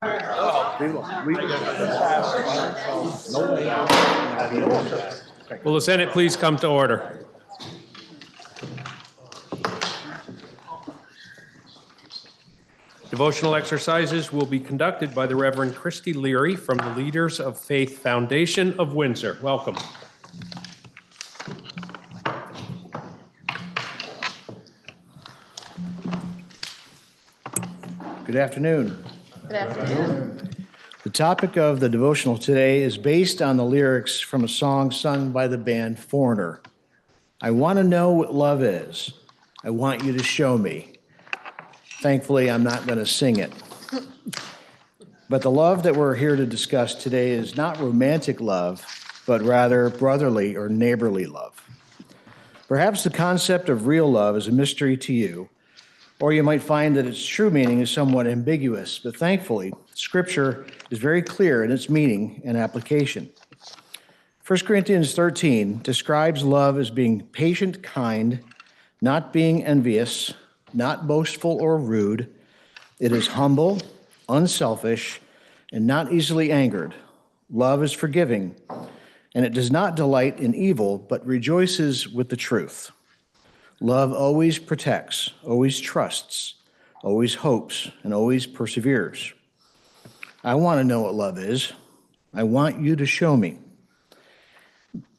Will the Senate please come to order? Devotional exercises will be conducted by the Reverend Christy Leary from the Leaders of Faith Foundation of Windsor. Welcome. Good afternoon. Good afternoon. The topic of the devotional today is based on the lyrics from a song sung by the band Foreigner. I want to know what love is. I want you to show me. Thankfully, I'm not going to sing it. But the love that we're here to discuss today is not romantic love, but rather brotherly or neighborly love. Perhaps the concept of real love is a mystery to you, or you might find that its true meaning is somewhat ambiguous, but thankfully, Scripture is very clear in its meaning and application. 1 Corinthians 13 describes love as being patient, kind, not being envious, not boastful or rude. It is humble, unselfish, and not easily angered. Love is forgiving, and it does not delight in evil, but rejoices with the truth. Love always protects, always trusts, always hopes, and always perseveres. I want to know what love is. I want you to show me.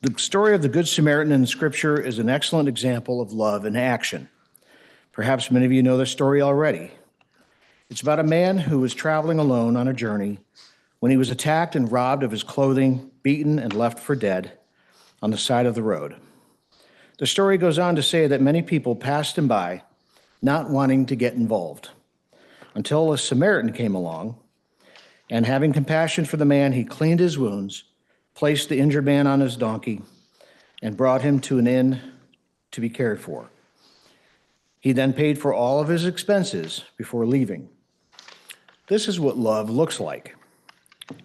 The story of the Good Samaritan in Scripture is an excellent example of love in action. Perhaps many of you know this story already. It's about a man who was traveling alone on a journey when he was attacked and robbed of his clothing, beaten, and left for dead on the side of the road. The story goes on to say that many people passed him by, not wanting to get involved, until a Samaritan came along, and having compassion for the man, he cleaned his wounds, placed the injured man on his donkey, and brought him to an inn to be cared for. He then paid for all of his expenses before leaving. This is what love looks like.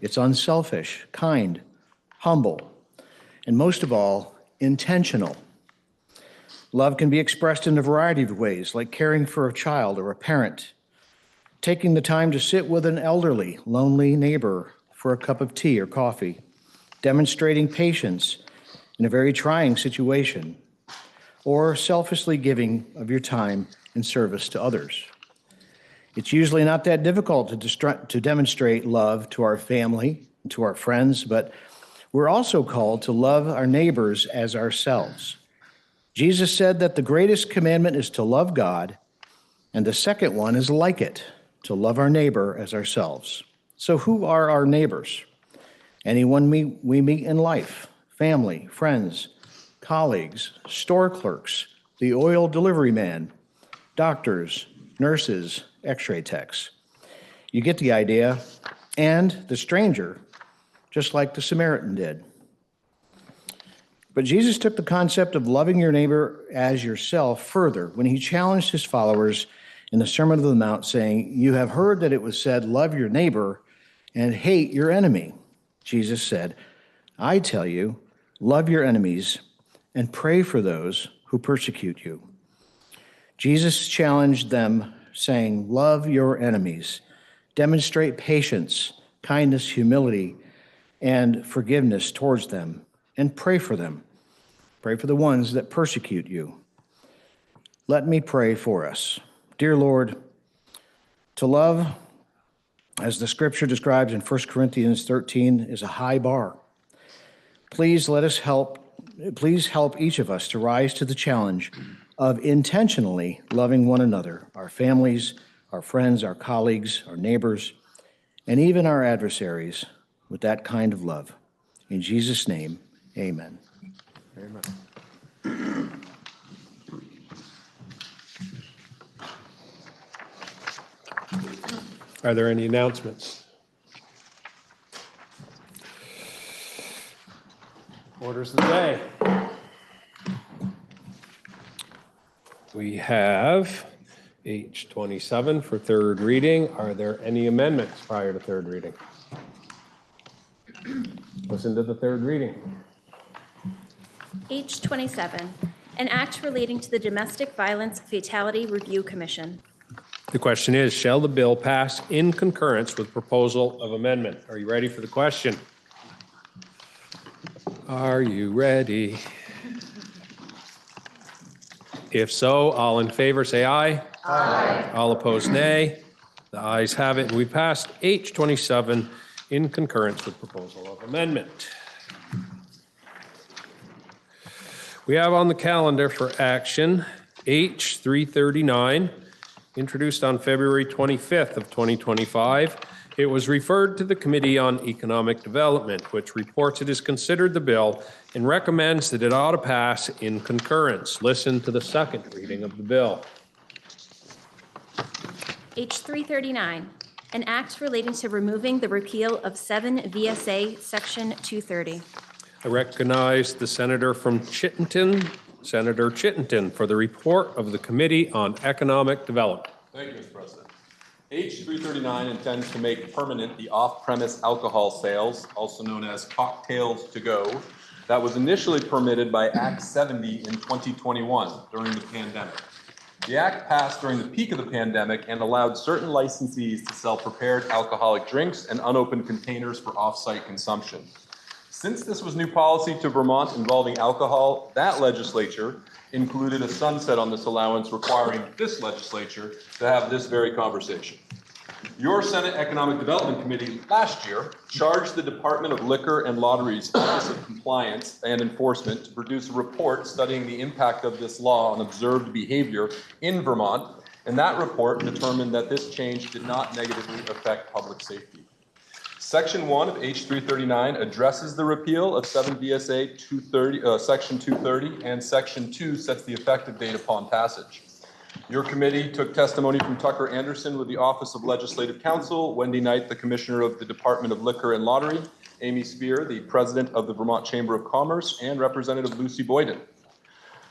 It's unselfish, kind, humble, and most of all, intentional. Love can be expressed in a variety of ways, like caring for a child or a parent, taking the time to sit with an elderly, lonely neighbor for a cup of tea or coffee, demonstrating patience in a very trying situation, or selflessly giving of your time in service to others. It's usually not that difficult to demonstrate love to our family and to our friends, but we're also called to love our neighbors as ourselves. Jesus said that the greatest commandment is to love God, and the second one is like it, to love our neighbor as ourselves. So who are our neighbors? Anyone we meet in life, family, friends, colleagues, store clerks, the oil delivery man, doctors, nurses, x-ray techs. You get the idea. And the stranger, just like the Samaritan did. But Jesus took the concept of loving your neighbor as yourself further when he challenged his followers in the Sermon on the Mount, saying, "You have heard that it was said, love your neighbor and hate your enemy." Jesus said, "I tell you, love your enemies and pray for those who persecute you." Jesus challenged them, saying, love your enemies, demonstrate patience, kindness, humility, and forgiveness towards them, and pray for them. Pray for the ones that persecute you. Let me pray for us. Dear Lord, to love, as the Scripture describes in 1 Corinthians 13, is a high bar. Please help each of us to rise to the challenge of intentionally loving one another, our families, our friends, our colleagues, our neighbors, and even our adversaries with that kind of love. In Jesus' name, amen. Amen. Are there any announcements? Orders of the day. We have H27 for third reading. Are there any amendments prior to third reading? Listen to the third reading. H27, an act relating to the Domestic Violence Fatality Review Commission. The question is, shall the bill pass in concurrence with proposal of amendment? Are you ready for the question? Are you ready? If so, all in favor say aye. Aye. All opposed, nay. The ayes have it, and we passed H27 in concurrence with proposal of amendment. We have on the calendar for action H339, introduced on February 25th of 2025. It was referred to the Committee on Economic Development, which reports it has considered the bill and recommends that it ought to pass in concurrence. Listen to the second reading of the bill. H339, an act relating to removing the repeal of 7 VSA Section 230. I recognize the senator from Chittenden, Senator Chittenden, for the report of the Committee on Economic Development. Thank you, Mr. President. H339 intends to make permanent the off-premise alcohol sales, also known as cocktails to go, that was initially permitted by Act 70 in 2021 during the pandemic. The act passed during the peak of the pandemic and allowed certain licensees to sell prepared alcoholic drinks and unopened containers for off-site consumption. Since this was new policy to Vermont involving alcohol, that legislature included a sunset on this allowance, requiring this legislature to have this very conversation. Your Senate Economic Development Committee last year charged the Department of Liquor and Lotteries Office of Compliance and Enforcement to produce a report studying the impact of this law on observed behavior in Vermont, and that report determined that this change did not negatively affect public safety. Section 1 of H339 addresses the repeal of 7 VSA 230, Section 230, and Section 2 sets the effective date upon passage. Your committee took testimony from Tucker Anderson with the Office of Legislative Counsel, Wendy Knight, the Commissioner of the Department of Liquor and Lottery, Amy Spear, the President of the Vermont Chamber of Commerce, and Representative Lucy Boyden.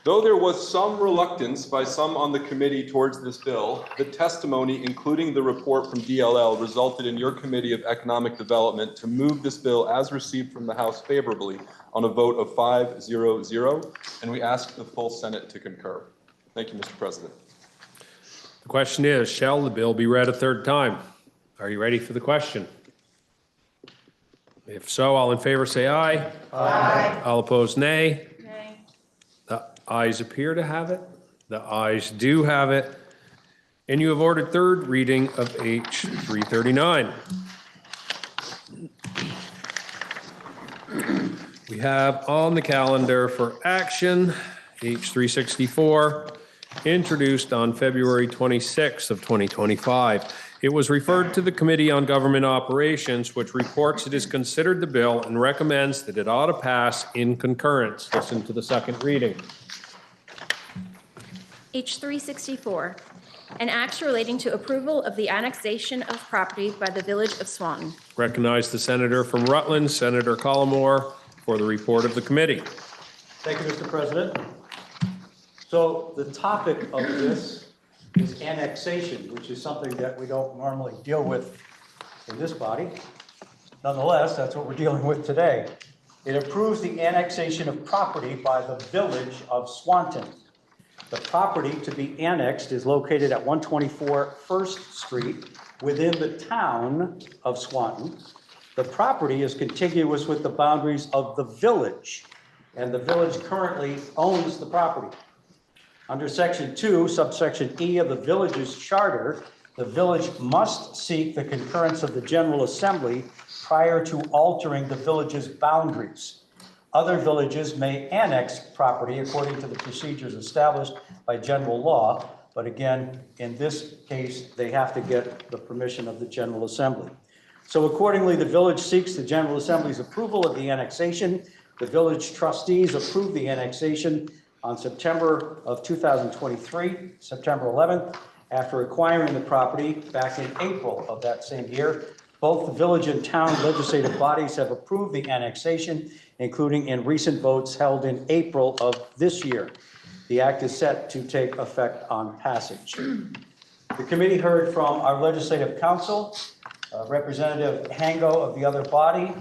Though there was some reluctance by some on the committee towards this bill, the testimony, including the report from DLL, resulted in your Committee of Economic Development to move this bill as received from the House favorably on a vote of 5-0-0, and we ask the full Senate to concur. Thank you, Mr. President. The question is, shall the bill be read a third time? Are you ready for the question? If so, all in favor say aye. Aye. All opposed, nay. Nay. The ayes appear to have it. The ayes do have it. And you have ordered third reading of H339. We have on the calendar for action H364, introduced on February 26th of 2025. It was referred to the Committee on Government Operations, which reports it has considered the bill and recommends that it ought to pass in concurrence. Listen to the second reading. H364, an act relating to approval of the annexation of property by the Village of Swanton. Recognize the senator from Rutland, Senator Collmore, for the report of the committee. Thank you, Mr. President. So the topic of this is annexation, which is something that we don't normally deal with in this body. Nonetheless, that's what we're dealing with today. It approves the annexation of property by the Village of Swanton. The property to be annexed is located at 124 First Street within the town of Swanton. The property is contiguous with the boundaries of the village, and the village currently owns the property. Under Section 2, subsection E of the village's charter, the village must seek the concurrence of the General Assembly prior to altering the village's boundaries. Other villages may annex property according to the procedures established by general law, but again, in this case, they have to get the permission of the General Assembly. So accordingly, the village seeks the General Assembly's approval of the annexation. The village trustees approved the annexation on September of 2023, September 11th, after acquiring the property back in April of that same year. Both the village and town legislative bodies have approved the annexation, including in recent votes held in April of this year. The act is set to take effect on passage. The committee heard from our legislative counsel, Representative Hango of the other body,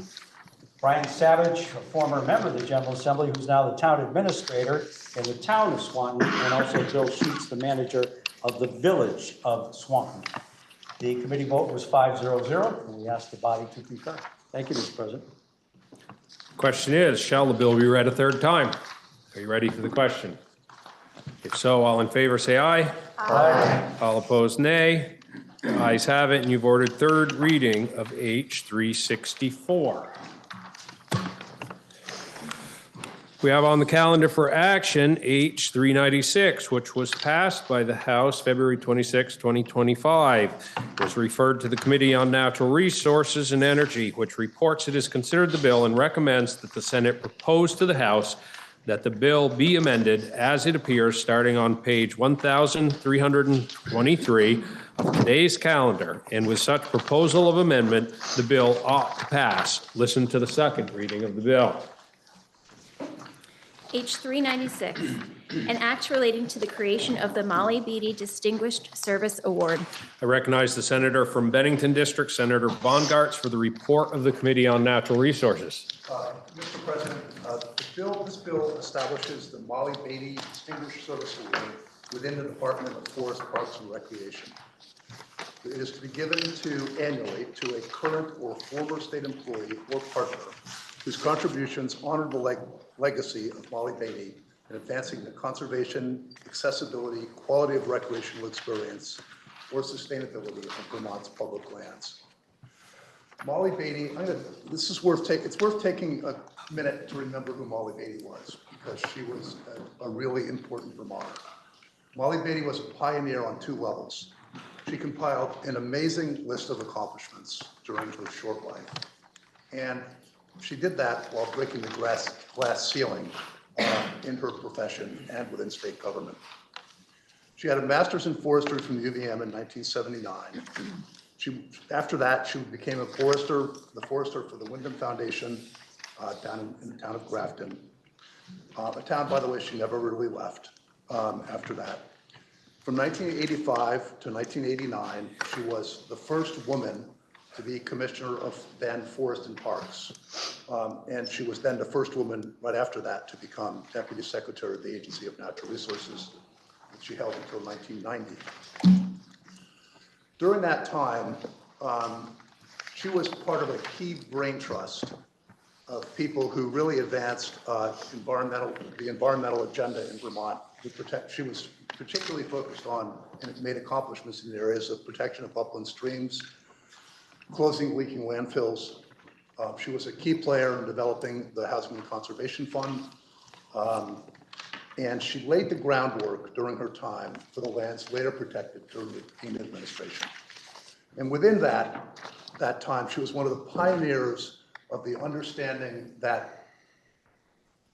Brian Savage, a former member of the General Assembly, who's now the town administrator in the town of Swanton, and also Bill Sheets, the manager of the Village of Swanton. The committee vote was 5-0-0, and we ask the body to concur. Thank you, Mr. President. Question is, shall the bill be read a third time? Are you ready for the question? If so, all in favor say aye. Aye. All opposed, nay. The ayes have it, and you've ordered third reading of H 364. We have on the calendar for action H 396, which was passed by the House February 26, 2025. It was referred to the Committee on Natural Resources and Energy, which reports it has considered the bill and recommends that the Senate propose to the House that the bill be amended as it appears starting on page 1323 of today's calendar. And with such proposal of amendment, the bill ought to pass. Listen to the second reading of the bill. H 396, an act relating to the creation of the Molly Beatty Distinguished Service Award. I recognize the senator from Bennington District, Senator Bongartz, for the report of the Committee on Natural Resources. Mr. President, this bill establishes the Molly Beatty Distinguished Service Award within the Department of Forest, Parks, and Recreation. It is to be given annually to a current or former state employee or partner whose contributions honor the legacy of Molly Beatty in advancing the conservation, accessibility, quality of recreational experience, or sustainability of Vermont's public lands. Molly Beatty, it's worth taking a minute to remember who Molly Beatty was, because she was a really important Vermonter. Molly Beatty was a pioneer on two levels. She compiled an amazing list of accomplishments during her short life. And she did that while breaking the glass ceiling in her profession and within state government. She had a master's in forestry from the UVM in 1979. After that, she became the forester for the Wyndham Foundation down in the town of Grafton, a town, by the way, she never really left after that. From 1985 to 1989, she was the first woman to be commissioner of then Forest and Parks. And she was then the first woman right after that to become deputy secretary of the Agency of Natural Resources, which she held until 1990. During that time, she was part of a key brain trust of people who really advanced the environmental agenda in Vermont. She was particularly focused on and made accomplishments in the areas of protection of upland streams, closing leaking landfills. She was a key player in developing the Housing and Conservation Fund. And she laid the groundwork during her time for the lands later protected during the Keene administration. And within that time, she was one of the pioneers of the understanding that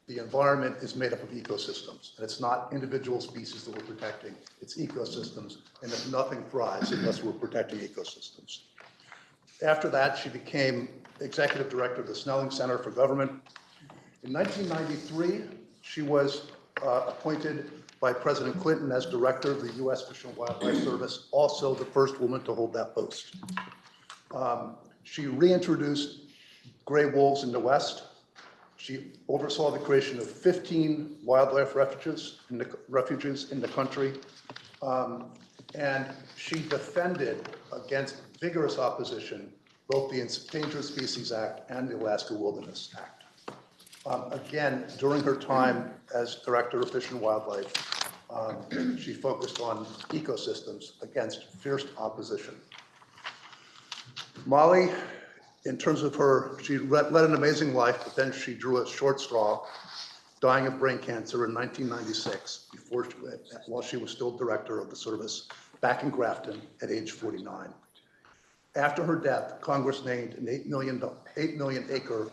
the environment is made up of ecosystems, and it's not individual species that we're protecting, it's ecosystems, and that nothing thrives unless we're protecting ecosystems. After that, she became executive director of the Snelling Center for Government. In 1993, she was appointed by President Clinton as director of the U.S. Fish and Wildlife Service, also the first woman to hold that post. She reintroduced gray wolves in the West. She oversaw the creation of 15 wildlife refuges in the country. And she defended against vigorous opposition both the Endangered Species Act and the Alaska Wilderness Act. Again, during her time as Director of Fish and Wildlife, she focused on ecosystems against fierce opposition. Molly, in terms of she led an amazing life, but then she drew a short straw, dying of brain cancer in 1996, while she was still director of the service back in Grafton at age 49. After her death, Congress named an 8 million acre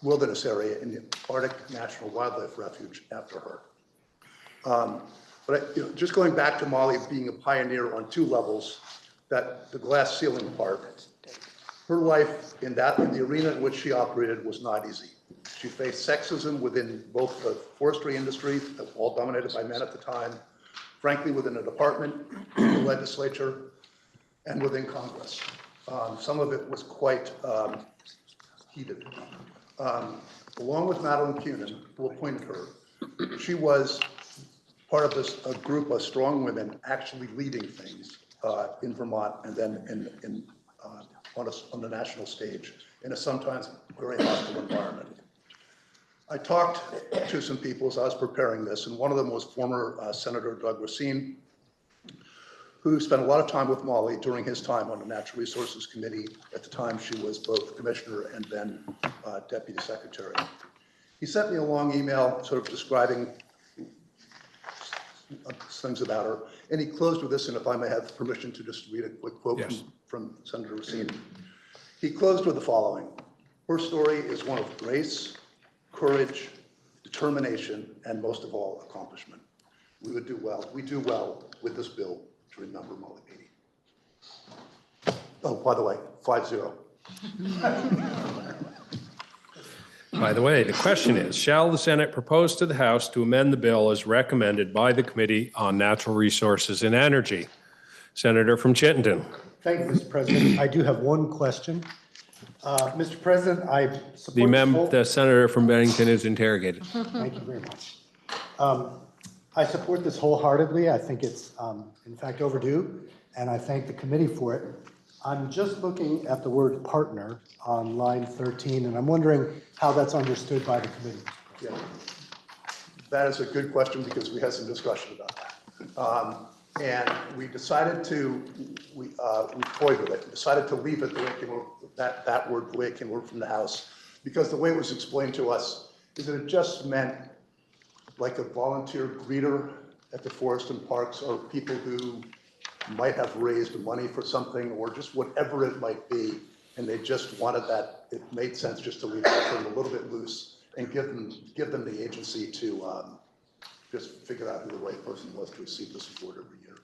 wilderness area in the Arctic National Wildlife Refuge after her. Just going back to Molly being a pioneer on two levels, that the glass ceiling part, her life in the arena in which she operated was not easy. She faced sexism within both the forestry industry, all dominated by men at the time, frankly within the department, the legislature, and within Congress. Some of it was quite heated. Along with Madeline Kunin, who appointed her, she was part of this, a group of strong women actually leading things in Vermont and then on the national stage in a sometimes very hostile environment. I talked to some people as I was preparing this, and one of them was former Senator Doug Racine, who spent a lot of time with Molly during his time on the Natural Resources Committee. At the time, she was both commissioner and then deputy secretary. He sent me a long email sort of describing things about her, and he closed with this, and if I may have permission to just read a quick quote Yes. from Senator Racine. He closed with the following: her story is one of grace, courage, determination, and most of all, accomplishment. We do well with this bill to remember Molly Beatty. Oh, by the way, 5-0. By the way, the question is, shall the Senate propose to the House to amend the bill as recommended by the Committee on Natural Resources and Energy? Senator from Chittenden. Thank you, Mr. President. I do have one question. Mr. President, I support this whole- The senator from Bennington is interrogated. Thank you very much. I support this wholeheartedly. I think it's, in fact, overdue, and I thank the committee for it. I'm just looking at the word partner on line 13, and I'm wondering how that's understood by the committee. Yeah. That is a good question because we had some discussion about that. And we decided we toyed with it, we decided to leave it the way it came, that word, the way it came from the House, because the way it was explained to us is that it just meant like a volunteer greeter at the Forest and Parks, or people who might have raised money for something, or just whatever it might be, and they just wanted that. It made sense just to leave that term a little bit loose and give them the agency to just figure out who the right person was to receive this award every year.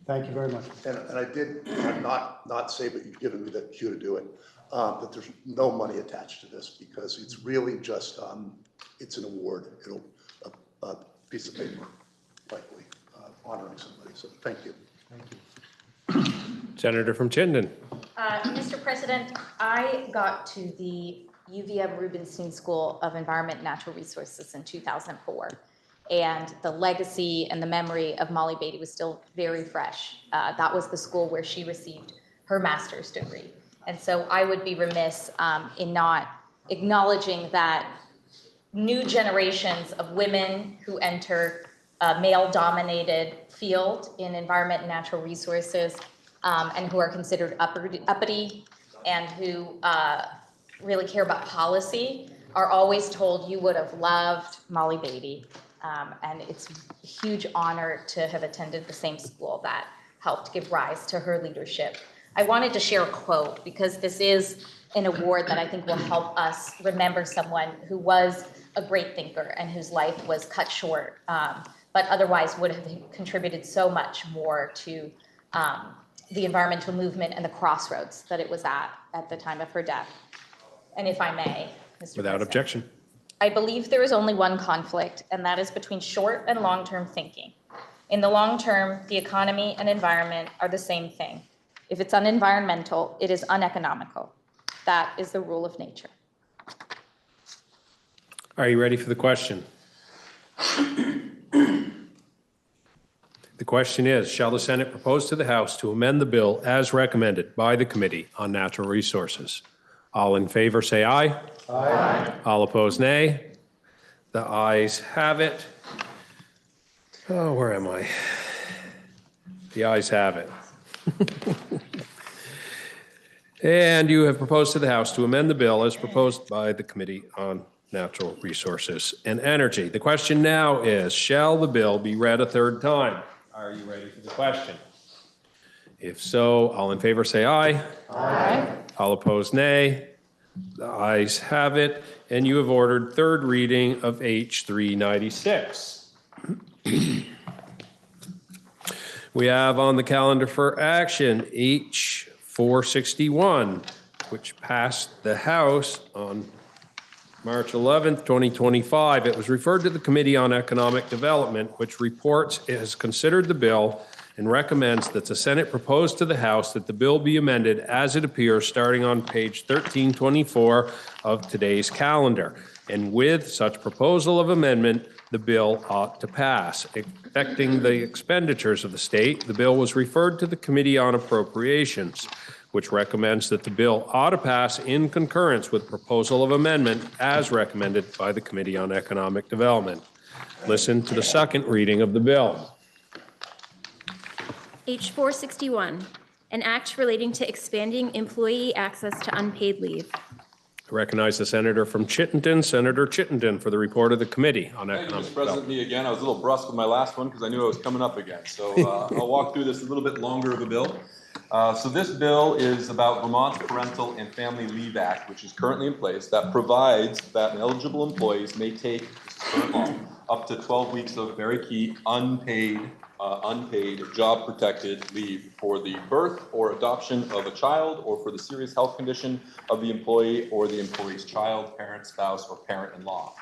Thank you very much. And I did not say, but you've given me the cue to do it, that there's no money attached to this because it's really just, it's an award. A piece of paper, likely, honoring somebody. So thank you. Thank you. Senator from Chittenden. Mr. President, I got to the UVM Rubenstein School of Environment and Natural Resources in 2004. And the legacy and the memory of Molly Beatty was still very fresh. That was the school where she received her master's degree. And so I would be remiss in not acknowledging that new generations of women who enter a male-dominated field in environment and natural resources and who are considered uppity and who really care about policy are always told you would have loved Molly Beatty. And it's a huge honor to have attended the same school that helped give rise to her leadership. I wanted to share a quote because this is an award that I think will help us remember someone who was a great thinker and whose life was cut short, but otherwise would have contributed so much more to the environmental movement and the crossroads that it was at the time of her death. And if I may, Mr. Without President, objection. I believe there is only one conflict, and that is between short and long-term thinking. In the long term, the economy and environment are the same thing. If it's unenvironmental, it is uneconomical. That is the rule of nature. Are you ready for the question? The question is, shall the Senate propose to the House to amend the bill as recommended by the Committee on Natural Resources? All in favor, say aye. Aye. All opposed, nay. The ayes have it. Oh, where am I? The ayes have it. And you have proposed to the House to amend the bill as proposed by the Committee on Natural Resources and Energy. The question now is, shall the bill be read a third time? Are you ready for the question? If so, all in favor say aye. Aye. All opposed, nay. The ayes have it, and you have ordered third reading of H 396. We have on the calendar for action H 461, which passed the House on March 11th, 2025. It was referred to the Committee on Economic Development, which reports it has considered the bill and recommends that the Senate propose to the House that the bill be amended as it appears starting on page 1324 of today's calendar. And with such proposal of amendment, the bill ought to pass. Affecting the expenditures of the state, the bill was referred to the Committee on Appropriations, which recommends that the bill ought to pass in concurrence with proposal of amendment as recommended by the Committee on Economic Development. Listen to the second reading of the bill. H 461, an act relating to expanding employee access to unpaid leave. I recognize the senator from Chittenden, Senator Chittenden, for the report of the Committee on Thank you, Economic Mr. President. Development. Me again. I was a little brusque with my last one because I knew I was coming up again. So I'll walk through this a little bit longer of a bill. So this bill is about Vermont's Parental and Family Leave Act, which is currently in place, that provides that eligible employees may take, current law, up to 12 weeks of very key unpaid job-protected leave for the birth or adoption of a child or for the serious health condition of the employee or the employee's child, parent, spouse, or parent-in-law.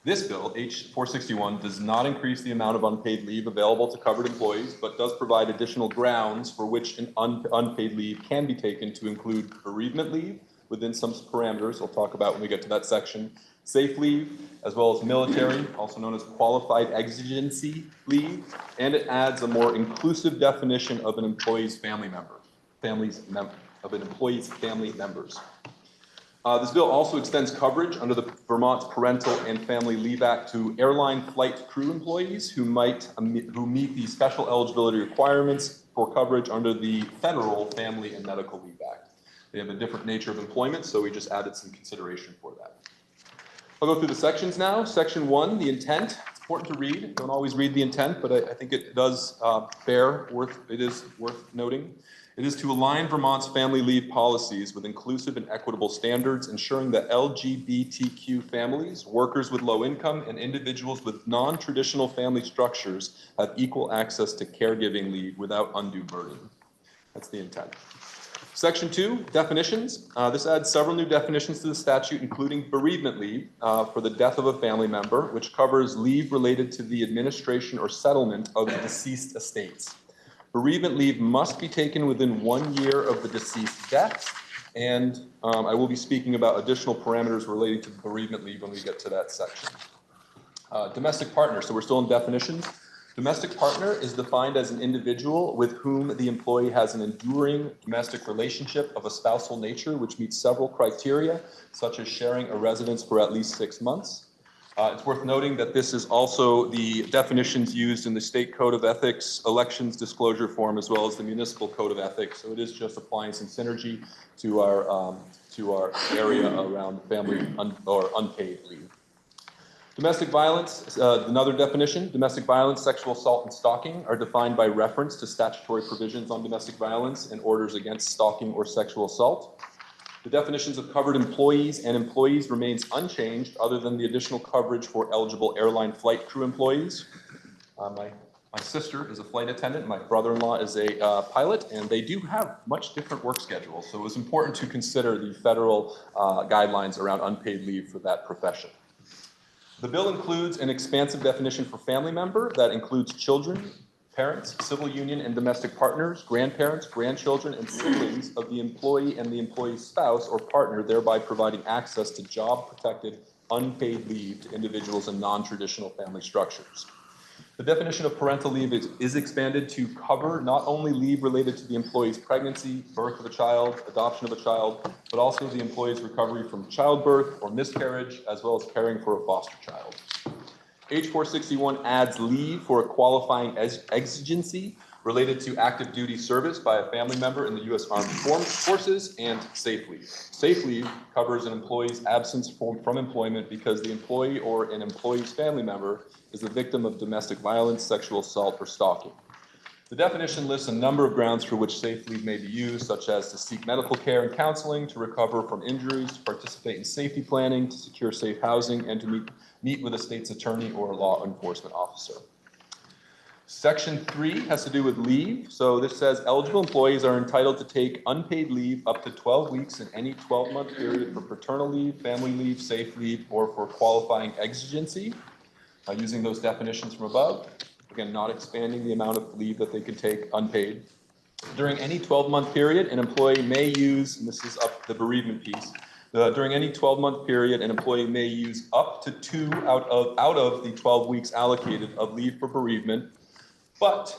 This bill, H 461, does not increase the amount of unpaid leave available to covered employees, but does provide additional grounds for which an unpaid leave can be taken to include bereavement leave within some parameters I'll talk about when we get to that section, safe leave, as well as military, also known as qualified exigency leave, and it adds a more inclusive definition of an employee's family member, of an employee's family members. This bill also extends coverage under the Vermont's Parental and Family Leave Act to airline flight crew employees who meet the special eligibility requirements for coverage under the Federal Family and Medical Leave Act. They have a different nature of employment, so we just added some consideration for that. I'll go through the sections now. Section 1, the intent. It's important to read. Don't always read the intent, but I think it does it is worth noting. It is to align Vermont's family leave policies with inclusive and equitable standards, ensuring that LGBTQ families, workers with low income, and individuals with non-traditional family structures have equal access to caregiving leave without undue burden. That's the intent. Section 2, definitions. This adds several new definitions to the statute, including bereavement leave for the death of a family member, which covers leave related to the administration or settlement of deceased estates. Bereavement leave must be taken within 1 year of the deceased death, and I will be speaking about additional parameters relating to bereavement leave when we get to that section. Domestic partner, so we're still in definitions. Domestic partner is defined as an individual with whom the employee has an enduring domestic relationship of a spousal nature, which meets several criteria, such as sharing a residence for at least 6 months. It's worth noting that this is also the definitions used in the State Code of Ethics elections disclosure form, as well as the Municipal Code of Ethics. So it is just applying some synergy to our area around family or unpaid leave. Domestic violence, another definition. Domestic violence, sexual assault, and stalking are defined by reference to statutory provisions on domestic violence and orders against stalking or sexual assault. The definitions of covered employees and employees remains unchanged other than the additional coverage for eligible airline flight crew employees. My sister is a flight attendant, my brother-in-law is a pilot, and they do have much different work schedules. So it was important to consider the federal guidelines around unpaid leave for that profession. The bill includes an expansive definition for family member that includes children, parents, civil union and domestic partners, grandparents, grandchildren, and siblings of the employee and the employee's spouse or partner, thereby providing access to job-protected, unpaid leave to individuals in non-traditional family structures. The definition of parental leave is expanded to cover not only leave related to the employee's pregnancy, birth of a child, adoption of a child, but also the employee's recovery from childbirth or miscarriage, as well as caring for a foster child. H 461 adds leave for a qualifying exigency related to active duty service by a family member in the U.S. Armed Forces and safe leave. Safe leave covers an employee's absence from employment because the employee or an employee's family member is the victim of domestic violence, sexual assault, or stalking. The definition lists a number of grounds for which safe leave may be used, such as to seek medical care and counseling, to recover from injuries, to participate in safety planning, to secure safe housing, and to meet with a state's attorney or a law enforcement officer. Section 3 has to do with leave. So this says eligible employees are entitled to take unpaid leave up to 12 weeks in any 12-month period for paternal leave, family leave, safe leave, or for qualifying exigency. Using those definitions from above, again, not expanding the amount of leave that they can take unpaid. During any 12-month period, an employee may use, and this is up the bereavement piece, During any 12-month period, an employee may use up to 2 out of the 12 weeks allocated of leave for bereavement, but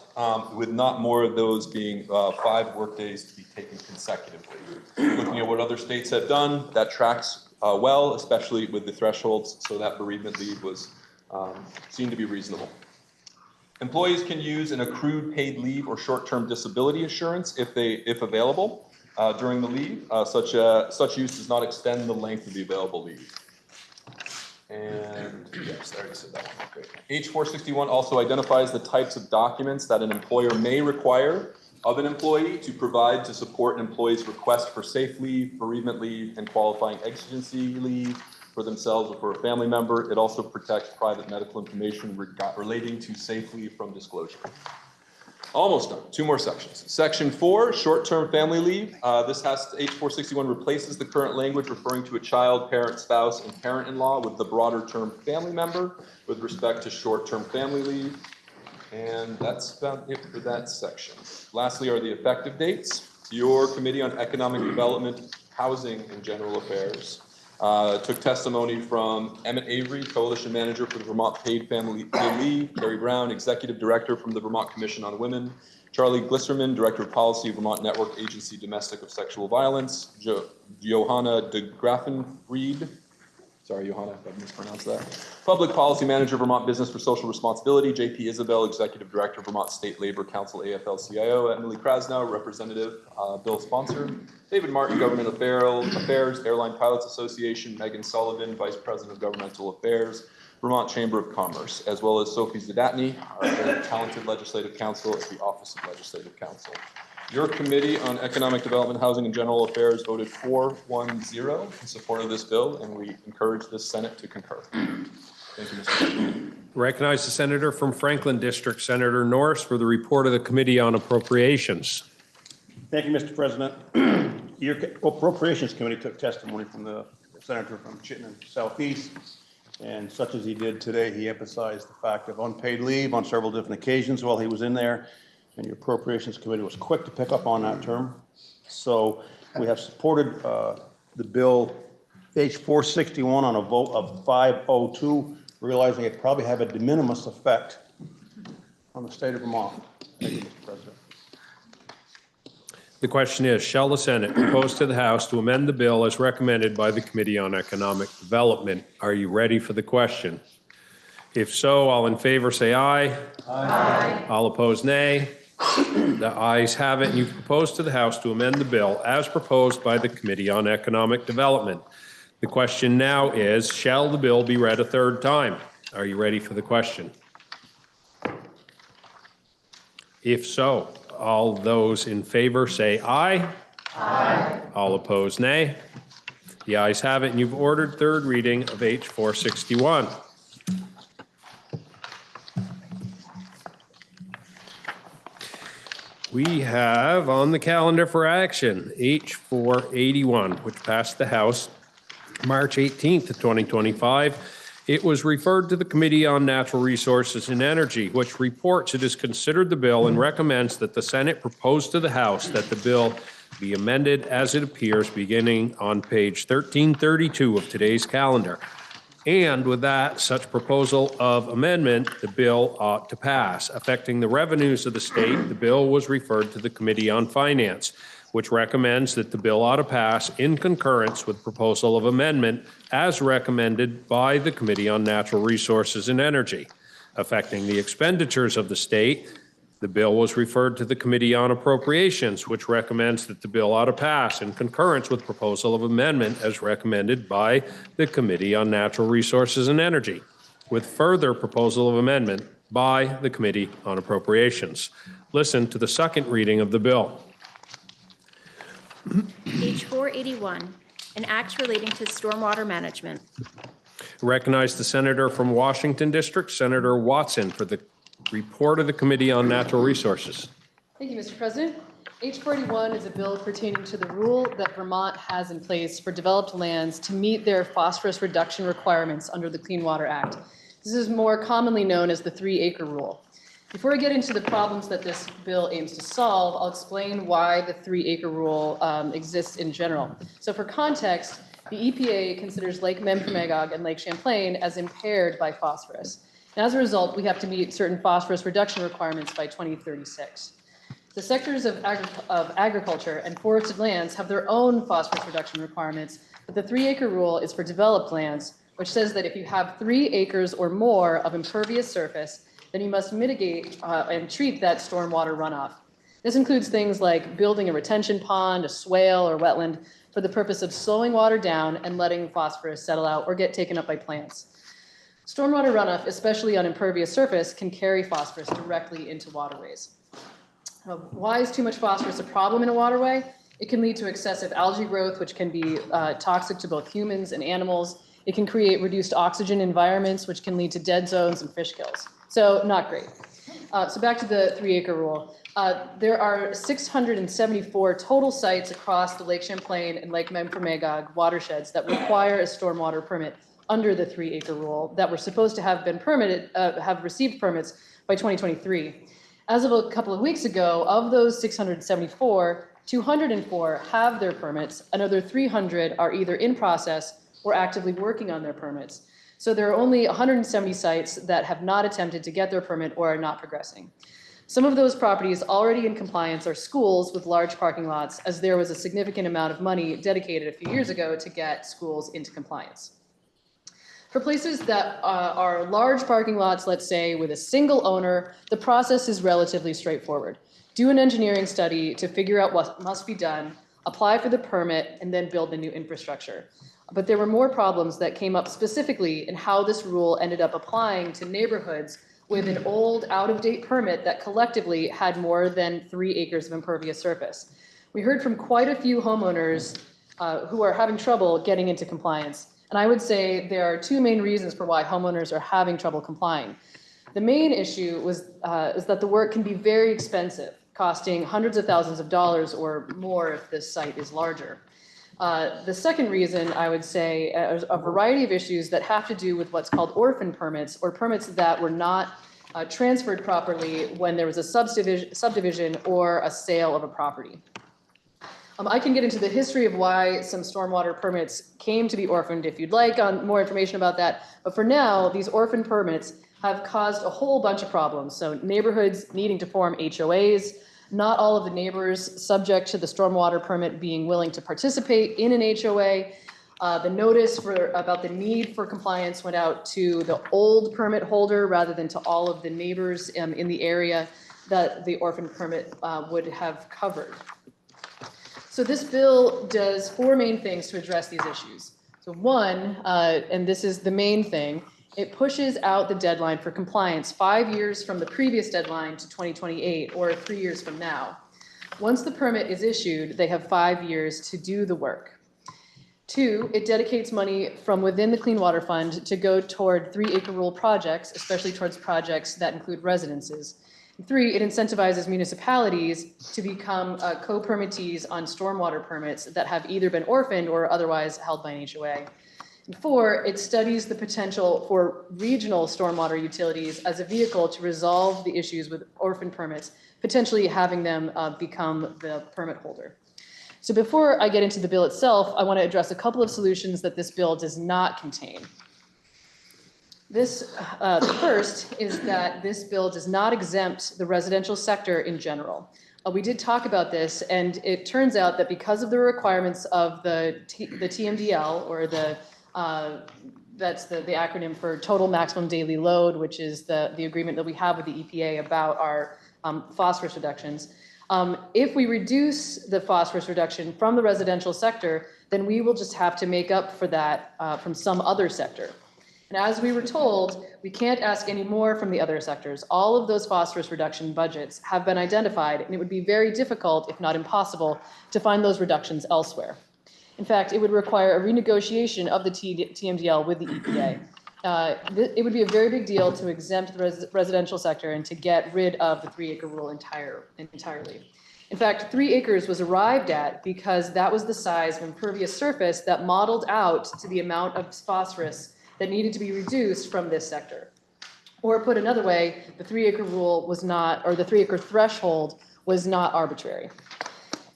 with not more of those being 5 workdays to be taken consecutively. Looking at what other states have done, that tracks well, especially with the thresholds, so that bereavement leave was seen to be reasonable. Employees can use an accrued paid leave or short-term disability insurance if available during the leave. Such use does not extend the length of the available leave. And yes, I already said that one. Great. H461 also identifies the types of documents that an employer may require of an employee to provide to support an employee's request for safe leave, bereavement leave, and qualifying exigency leave for themselves or for a family member. It also protects private medical information relating to safe leave from disclosure. Almost done. 2 more sections. Section 4, short-term family leave. H461 replaces the current language referring to a child, parent, spouse, and parent-in-law with the broader term family member with respect to short-term family leave. And that's about it for that section. Lastly are the effective dates. Your Committee on Economic Development, Housing, and General Affairs took testimony from Emmett Avery, Coalition Manager for the Vermont Paid Family Leave, Carrie Brown, Executive Director from the Vermont Commission on Women, Charlie Glisserman, Director of Policy, Vermont Network Agency Domestic of Sexual Violence, Johanna de Graffenried, sorry, Johanna, if I mispronounced that. Public Policy Manager, Vermont Business for Social Responsibility, JP Isabel, Executive Director, Vermont State Labor Council, AFL-CIO, Emily Krasnow, Representative, Bill Sponsor, David Martin, Government Affairs, Airline Pilots Association, Megan Sullivan, Vice President of Governmental Affairs, Vermont Chamber of Commerce, as well as Sophie Zadatny, our very talented Legislative Counsel at the Office of Legislative Counsel. Your Committee on Economic Development, Housing, and General Affairs voted 4-1-0 in support of this bill, and we encourage the Senate to concur. Thank you, Mr. President. Recognize the senator from Franklin District, Senator Norris, for the report of the Committee on Appropriations. Thank you, Mr. President. Your Appropriations Committee took testimony from the senator from Chittenden Southeast, and such as he did today, he emphasized the fact of unpaid leave on several different occasions while he was in there, and your Appropriations Committee was quick to pick up on that term. So we have supported the bill H461 on a vote of 502, realizing it probably have a de minimis effect on the state of Vermont. Thank you, Mr. President. The question is, shall the Senate propose to the House to amend the bill as recommended by the Committee on Economic Development? Are you ready for the question? If so, all in favor say aye. Aye. All opposed, nay. The ayes have it, and you propose to the House to amend the bill as proposed by the Committee on Economic Development. The question now is, shall the bill be read a third time? Are you ready for the question? If so, all those in favor say aye. Aye. All opposed, nay. The ayes have it, and you've ordered third reading of H461. We have on the calendar for action H481, which passed the House March 18th of 2025. It was referred to the Committee on Natural Resources and Energy, which reports it has considered the bill and recommends that the Senate propose to the House that the bill be amended as it appears beginning on page 1332 of today's calendar. And with that, such proposal of amendment, the bill ought to pass. Affecting the revenues of the state, the bill was referred to the Committee on Finance, which recommends that the bill ought to pass in concurrence with proposal of amendment as recommended by the Committee on Natural Resources and Energy. Affecting the expenditures of the state, the bill was referred to the Committee on Appropriations, which recommends that the bill ought to pass in concurrence with proposal of amendment as recommended by the Committee on Natural Resources and Energy, with further proposal of amendment by the Committee on Appropriations. Listen to the second reading of the bill. H481, an act relating to stormwater management. Recognize the senator from Washington District, Senator Watson, for the report of the Committee on Natural Resources. Thank you, Mr. President. H481 is a bill pertaining to the rule that Vermont has in place for developed lands to meet their phosphorus reduction requirements under the Clean Water Act. This is more commonly known as the 3-acre rule. Before we get into the problems that this bill aims to solve, I'll explain why the 3-acre rule exists in general. So for context, The EPA considers Lake Memphremagog and Lake Champlain as impaired by phosphorus. And as a result, we have to meet certain phosphorus reduction requirements by 2036. The sectors of agriculture and forested lands have their own phosphorus reduction requirements, but the 3-acre rule is for developed lands, which says that if you have 3 acres or more of impervious surface, then you must mitigate and treat that stormwater runoff. This includes things like building a retention pond, a swale, or wetland for the purpose of slowing water down and letting phosphorus settle out or get taken up by plants. Stormwater runoff, especially on impervious surface, can carry phosphorus directly into waterways. Why is too much phosphorus a problem in a waterway? It can lead to excessive algae growth, which can be toxic to both humans and animals. It can create reduced oxygen environments, which can lead to dead zones and fish kills. So not great. So back to the 3-acre rule. There are 674 total sites across the Lake Champlain and Lake Memphremagog watersheds that require a stormwater permit under the 3-acre rule that were supposed to have been permitted, have received permits by 2023. As of a couple of weeks ago, of those 674, 204 have their permits. Another 300 are either in process or actively working on their permits. So there are only 170 sites that have not attempted to get their permit or are not progressing. Some of those properties already in compliance are schools with large parking lots, as there was a significant amount of money dedicated a few years ago to get schools into compliance. For places that are large parking lots, let's say with a single owner, the process is relatively straightforward. Do an engineering study to figure out what must be done, apply for the permit, and then build the new infrastructure. But there were more problems that came up specifically in how this rule ended up applying to neighborhoods with an old, out-of-date permit that collectively had more than 3 acres of impervious surface. We heard from quite a few homeowners who are having trouble getting into compliance. And I would say there are 2 main reasons for why homeowners are having trouble complying. The main issue is that the work can be very expensive, costing hundreds of thousands of dollars or more if this site is larger. The second reason, I would say, is a variety of issues that have to do with what's called orphan permits, or permits that were not transferred properly when there was a subdivision or a sale of a property. I can get into the history of why some stormwater permits came to be orphaned if you'd like more information about that. But for now, these orphan permits have caused a whole bunch of problems. So neighborhoods needing to form HOAs, not all of the neighbors subject to the stormwater permit being willing to participate in an HOA. The notice about the need for compliance went out to the old permit holder rather than to all of the neighbors in the area that the orphan permit would have covered. So this bill does 4 main things to address these issues. So one, and this is the main thing, it pushes out the deadline for compliance 5 years from the previous deadline to 2028, or 3 years from now. Once the permit is issued, they have 5 years to do the work. 2, it dedicates money from within the Clean Water Fund to go toward 3-acre rule projects, especially towards projects that include residences. 3, it incentivizes municipalities to become co-permittees on stormwater permits that have either been orphaned or otherwise held by an HOA. And 4, it studies the potential for regional stormwater utilities as a vehicle to resolve the issues with orphan permits, potentially having them become the permit holder. So before I get into the bill itself, I want to address a couple of solutions that this bill does not contain. The first is that this bill does not exempt the residential sector in general. We did talk about this, and it turns out that because of the requirements of the TMDL, or that's the acronym for Total Maximum Daily Load, which is the agreement that we have with the EPA about our phosphorus reductions. If we reduce the phosphorus reduction from the residential sector, then we will just have to make up for that from some other sector. And as we were told, we can't ask any more from the other sectors. All of those phosphorus reduction budgets have been identified, and it would be very difficult, if not impossible, to find those reductions elsewhere. In fact, it would require a renegotiation of the TMDL with the EPA. It would be a very big deal to exempt the residential sector and to get rid of the 3-acre rule entirely. In fact, 3 acres was arrived at because that was the size of impervious surface that modeled out to the amount of phosphorus that needed to be reduced from this sector. Or put another way, the 3-acre rule was not, or the 3-acre threshold was not arbitrary.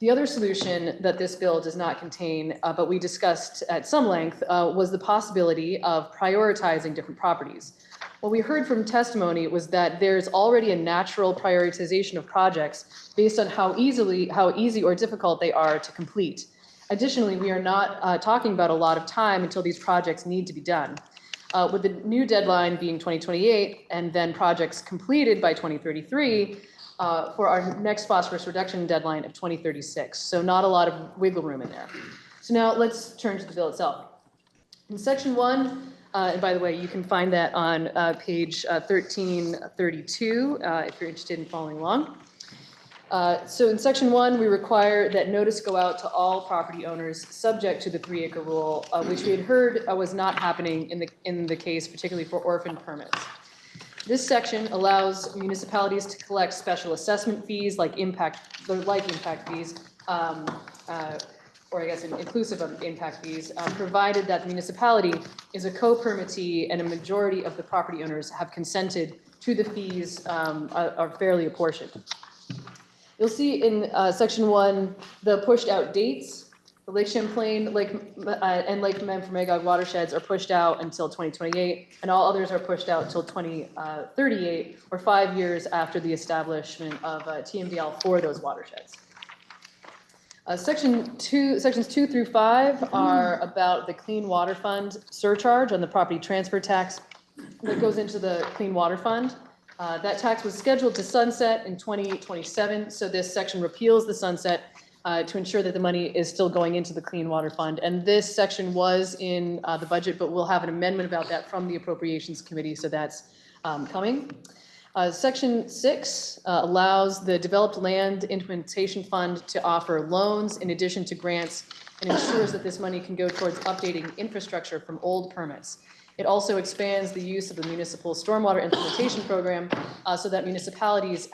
The other solution that this bill does not contain, but we discussed at some length, was the possibility of prioritizing different properties. What we heard from testimony was that there's already a natural prioritization of projects based on how easy or difficult they are to complete. Additionally, we are not talking about a lot of time until these projects need to be done. With the new deadline being 2028 and then projects completed by 2033 for our next phosphorus reduction deadline of 2036. So not a lot of wiggle room in there. So now let's turn to the bill itself. In section 1, and by the way, you can find that on page 1332 if you're interested in following along. So in section 1, we require that notice go out to all property owners subject to the 3-acre rule, which we had heard was not happening in the case, particularly for orphan permits. This section allows municipalities to collect special assessment fees like impact fees, or I guess inclusive of impact fees, provided that the municipality is a co-permittee and a majority of the property owners have consented to the fees are fairly apportioned. You'll see in section 1 the pushed out dates. The Lake Champlain and Lake Memphremagog watersheds are pushed out until 2028, and all others are pushed out until 2038, or 5 years after the establishment of TMDL for those watersheds. Sections 2 through 5 are about the Clean Water Fund surcharge on the property transfer tax that goes into the Clean Water Fund. That tax was scheduled to sunset in 2027, so this section repeals the sunset to ensure that the money is still going into the Clean Water Fund. And this section was in the budget, but we'll have an amendment about that from the Appropriations Committee, so that's coming. Section 6 allows the Developed Land Implementation Fund to offer loans in addition to grants and ensures that this money can go towards updating infrastructure from old permits. It also expands the use of the Municipal Stormwater Implementation Program so that municipalities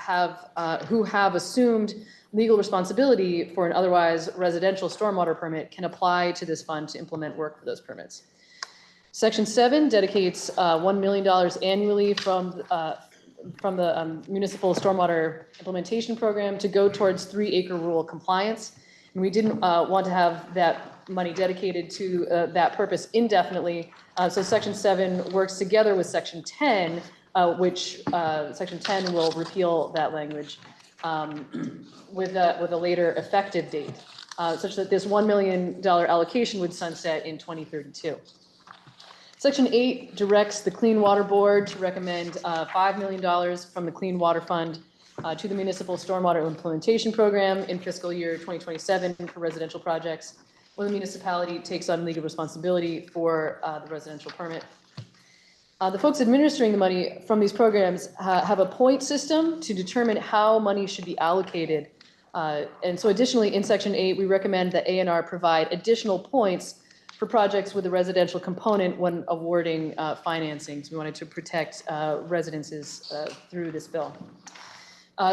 who have assumed legal responsibility for an otherwise residential stormwater permit can apply to this fund to implement work for those permits. Section 7 dedicates $1 million annually from the Municipal Stormwater Implementation Program to go towards 3-acre rule compliance. And we didn't want to have that money dedicated to that purpose indefinitely. So Section 7 works together with Section 10, which Section 10 will repeal that language with a later effective date, such that this $1 million allocation would sunset in 2032. Section 8 directs the Clean Water Board to recommend $5 million from the Clean Water Fund to the Municipal Stormwater Implementation Program in fiscal year 2027 for residential projects, when the municipality takes on legal responsibility for the residential permit. The folks administering the money from these programs have a point system to determine how money should be allocated. And so additionally, in Section 8, we recommend that A&R provide additional points for projects with a residential component when awarding financing. So we wanted to protect residences through this bill.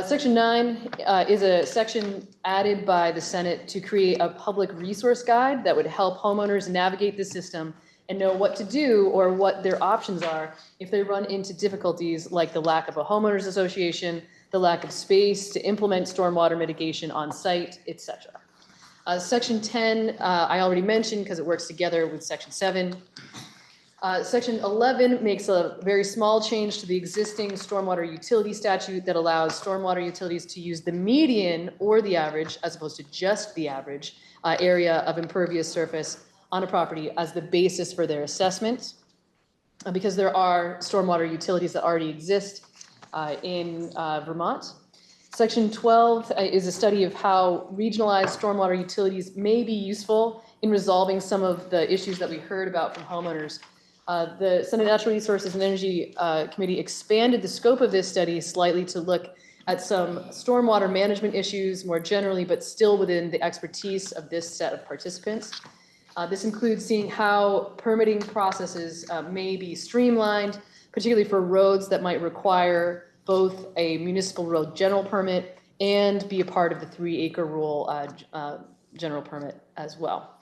Section 9 is a section added by the Senate to create a public resource guide that would help homeowners navigate the system and know what to do or what their options are if they run into difficulties like the lack of a homeowners association, the lack of space to implement stormwater mitigation on site, etc. Section 10, I already mentioned because it works together with Section 7. Section 11 makes a very small change to the existing stormwater utility statute that allows stormwater utilities to use the median or the average, as opposed to just the average, area of impervious surface on a property as the basis for their assessment, because there are stormwater utilities that already exist in Vermont. Section 12 is a study of how regionalized stormwater utilities may be useful in resolving some of the issues that we heard about from homeowners. The Senate Natural Resources and Energy Committee expanded the scope of this study slightly to look at some stormwater management issues more generally, but still within the expertise of this set of participants. This includes seeing how permitting processes may be streamlined, particularly for roads that might require both a municipal road general permit and be a part of the 3-acre rule general permit as well.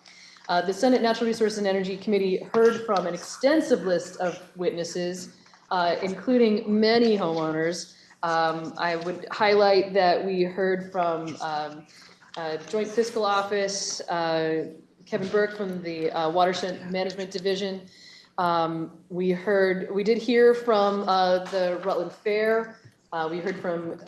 The Senate Natural Resources and Energy Committee heard from an extensive list of witnesses, including many homeowners. I would highlight that we heard from Joint Fiscal Office, Kevin Burke from the Watershed Management Division. We did hear from the Rutland Fair. We heard from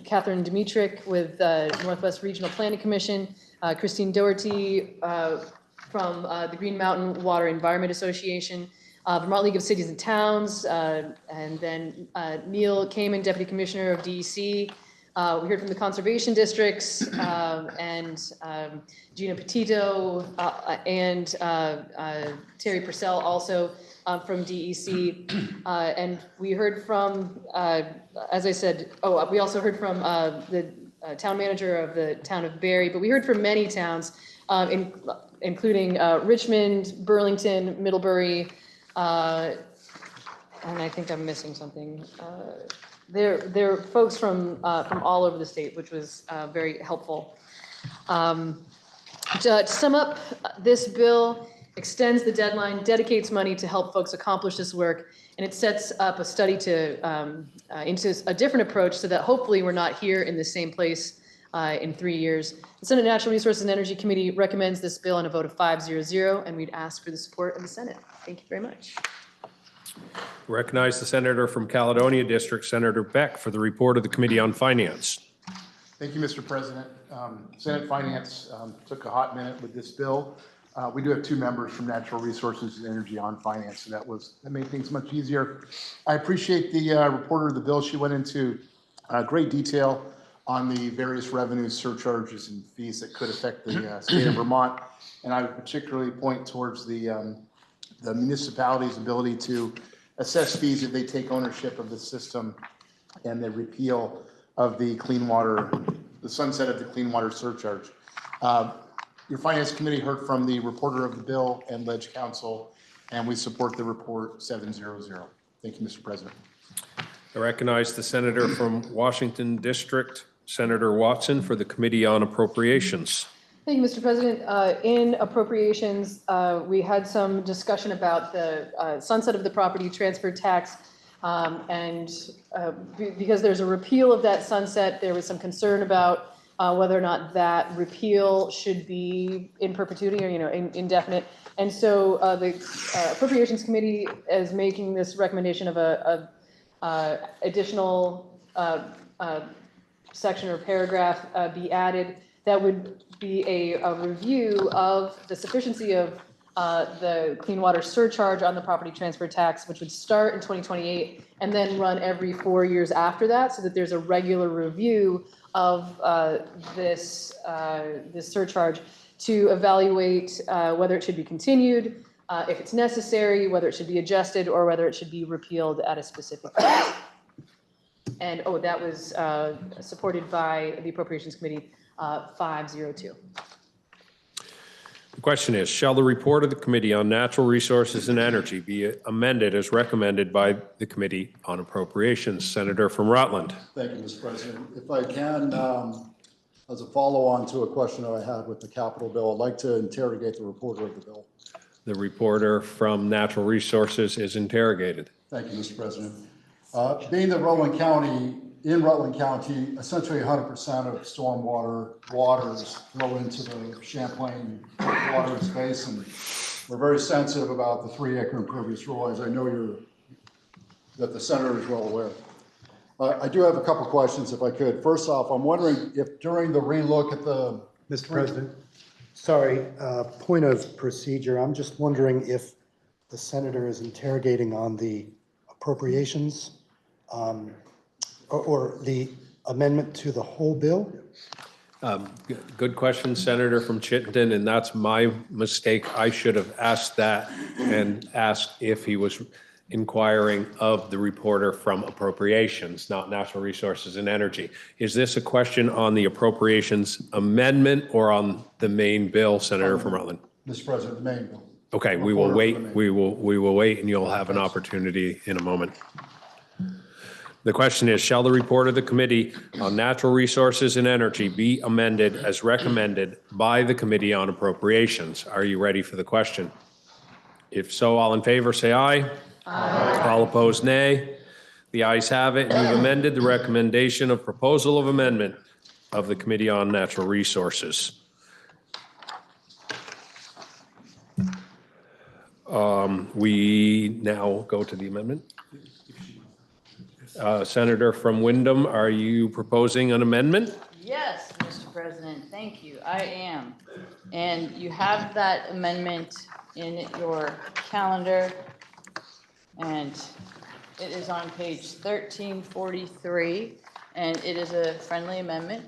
Catherine Dimitrick with Northwest Regional Planning Commission, Christine Doherty from the Green Mountain Water Environment Association, Vermont League of Cities and Towns, and then Neil Kamen, Deputy Commissioner of DEC. We heard from the conservation districts and Gina Petito and Terry Purcell also from DEC. And we heard from, as I said, we also heard from the town manager of the town of Barry, but we heard from many towns, including Richmond, Burlington, Middlebury, and I think I'm missing something. There are folks from all over the state, which was very helpful. To sum up, this bill extends the deadline, dedicates money to help folks accomplish this work, and it sets up a study into a different approach so that hopefully we're not here in the same place in 3 years. The Senate Natural Resources and Energy Committee recommends this bill on a vote of 5-0-0, and we'd ask for the support of the Senate. Thank you very much. Recognize the senator from Caledonia District, Senator Beck, for the report of the Committee on Finance. Thank you, Mr. President. Senate Finance took a hot minute with this bill. We do have 2 members from Natural Resources and Energy on Finance, so that made things much easier. I appreciate the reporter of the bill. She went into great detail on the various revenues, surcharges, and fees that could affect the state of Vermont. And I would particularly point towards the municipality's ability to assess fees if they take ownership of the system, and the repeal of the sunset of the clean water surcharge. Your Finance Committee heard from the reporter of the bill and Ledge Council, and we support the report 7-0-0. Thank you, Mr. President. I recognize the senator from Washington District, Senator Watson, for the Committee on Appropriations. Thank you, Mr. President. In appropriations, we had some discussion about the sunset of the property transfer tax. Because there's a repeal of that sunset, there was some concern about whether or not that repeal should be in perpetuity or, indefinite. And so the Appropriations Committee is making this recommendation of a additional section or paragraph be added that would be a review of the sufficiency of the clean water surcharge on the property transfer tax, which would start in 2028 and then run every 4 years after that, so that there's a regular review of this surcharge to evaluate whether it should be continued, if it's necessary, whether it should be adjusted, or whether it should be repealed at a specific time. And that was supported by the Appropriations Committee 5-0-2. The question is, shall the report of the Committee on Natural Resources and Energy be amended as recommended by the Committee on Appropriations? Senator from Rutland. Thank you, Mr. President. If I can, as a follow-on to a question that I had with the capital bill, I'd like to interrogate the reporter of the bill. The reporter from Natural Resources is interrogated. Thank you, Mr. President. Being that Rutland County, essentially 100% of stormwater waters flow into the Champlain Waters Basin. We're very sensitive about the 3-acre impervious rule, as I know that the senator is well aware. I do have a couple questions, if I could. First off, I'm wondering if during the relook at the... Mr. President, sorry, point of procedure. I'm just wondering if the senator is interrogating on the appropriations or the amendment to the whole bill? Good question, Senator from Chittenden, and that's my mistake. I should have asked that and asked if he was inquiring of the reporter from Appropriations, not Natural Resources and Energy. Is this a question on the Appropriations amendment or on the main bill, Senator from Rutland? Mr. President, the main bill. Okay, we will wait. We will wait, and you'll have an opportunity in a moment. The question is, shall the report of the Committee on Natural Resources and Energy be amended as recommended by the Committee on Appropriations? Are you ready for the question? If so, all in favor, say aye. Aye. All opposed, nay. The ayes have it, and you've amended the recommendation of proposal of amendment. of the Committee on Natural Resources. We now go to the amendment. Senator from Wyndham, are you proposing an amendment? Yes, Mr. President, thank you. I am. And you have that amendment in your calendar. And it is on page 1343, and it is a friendly amendment.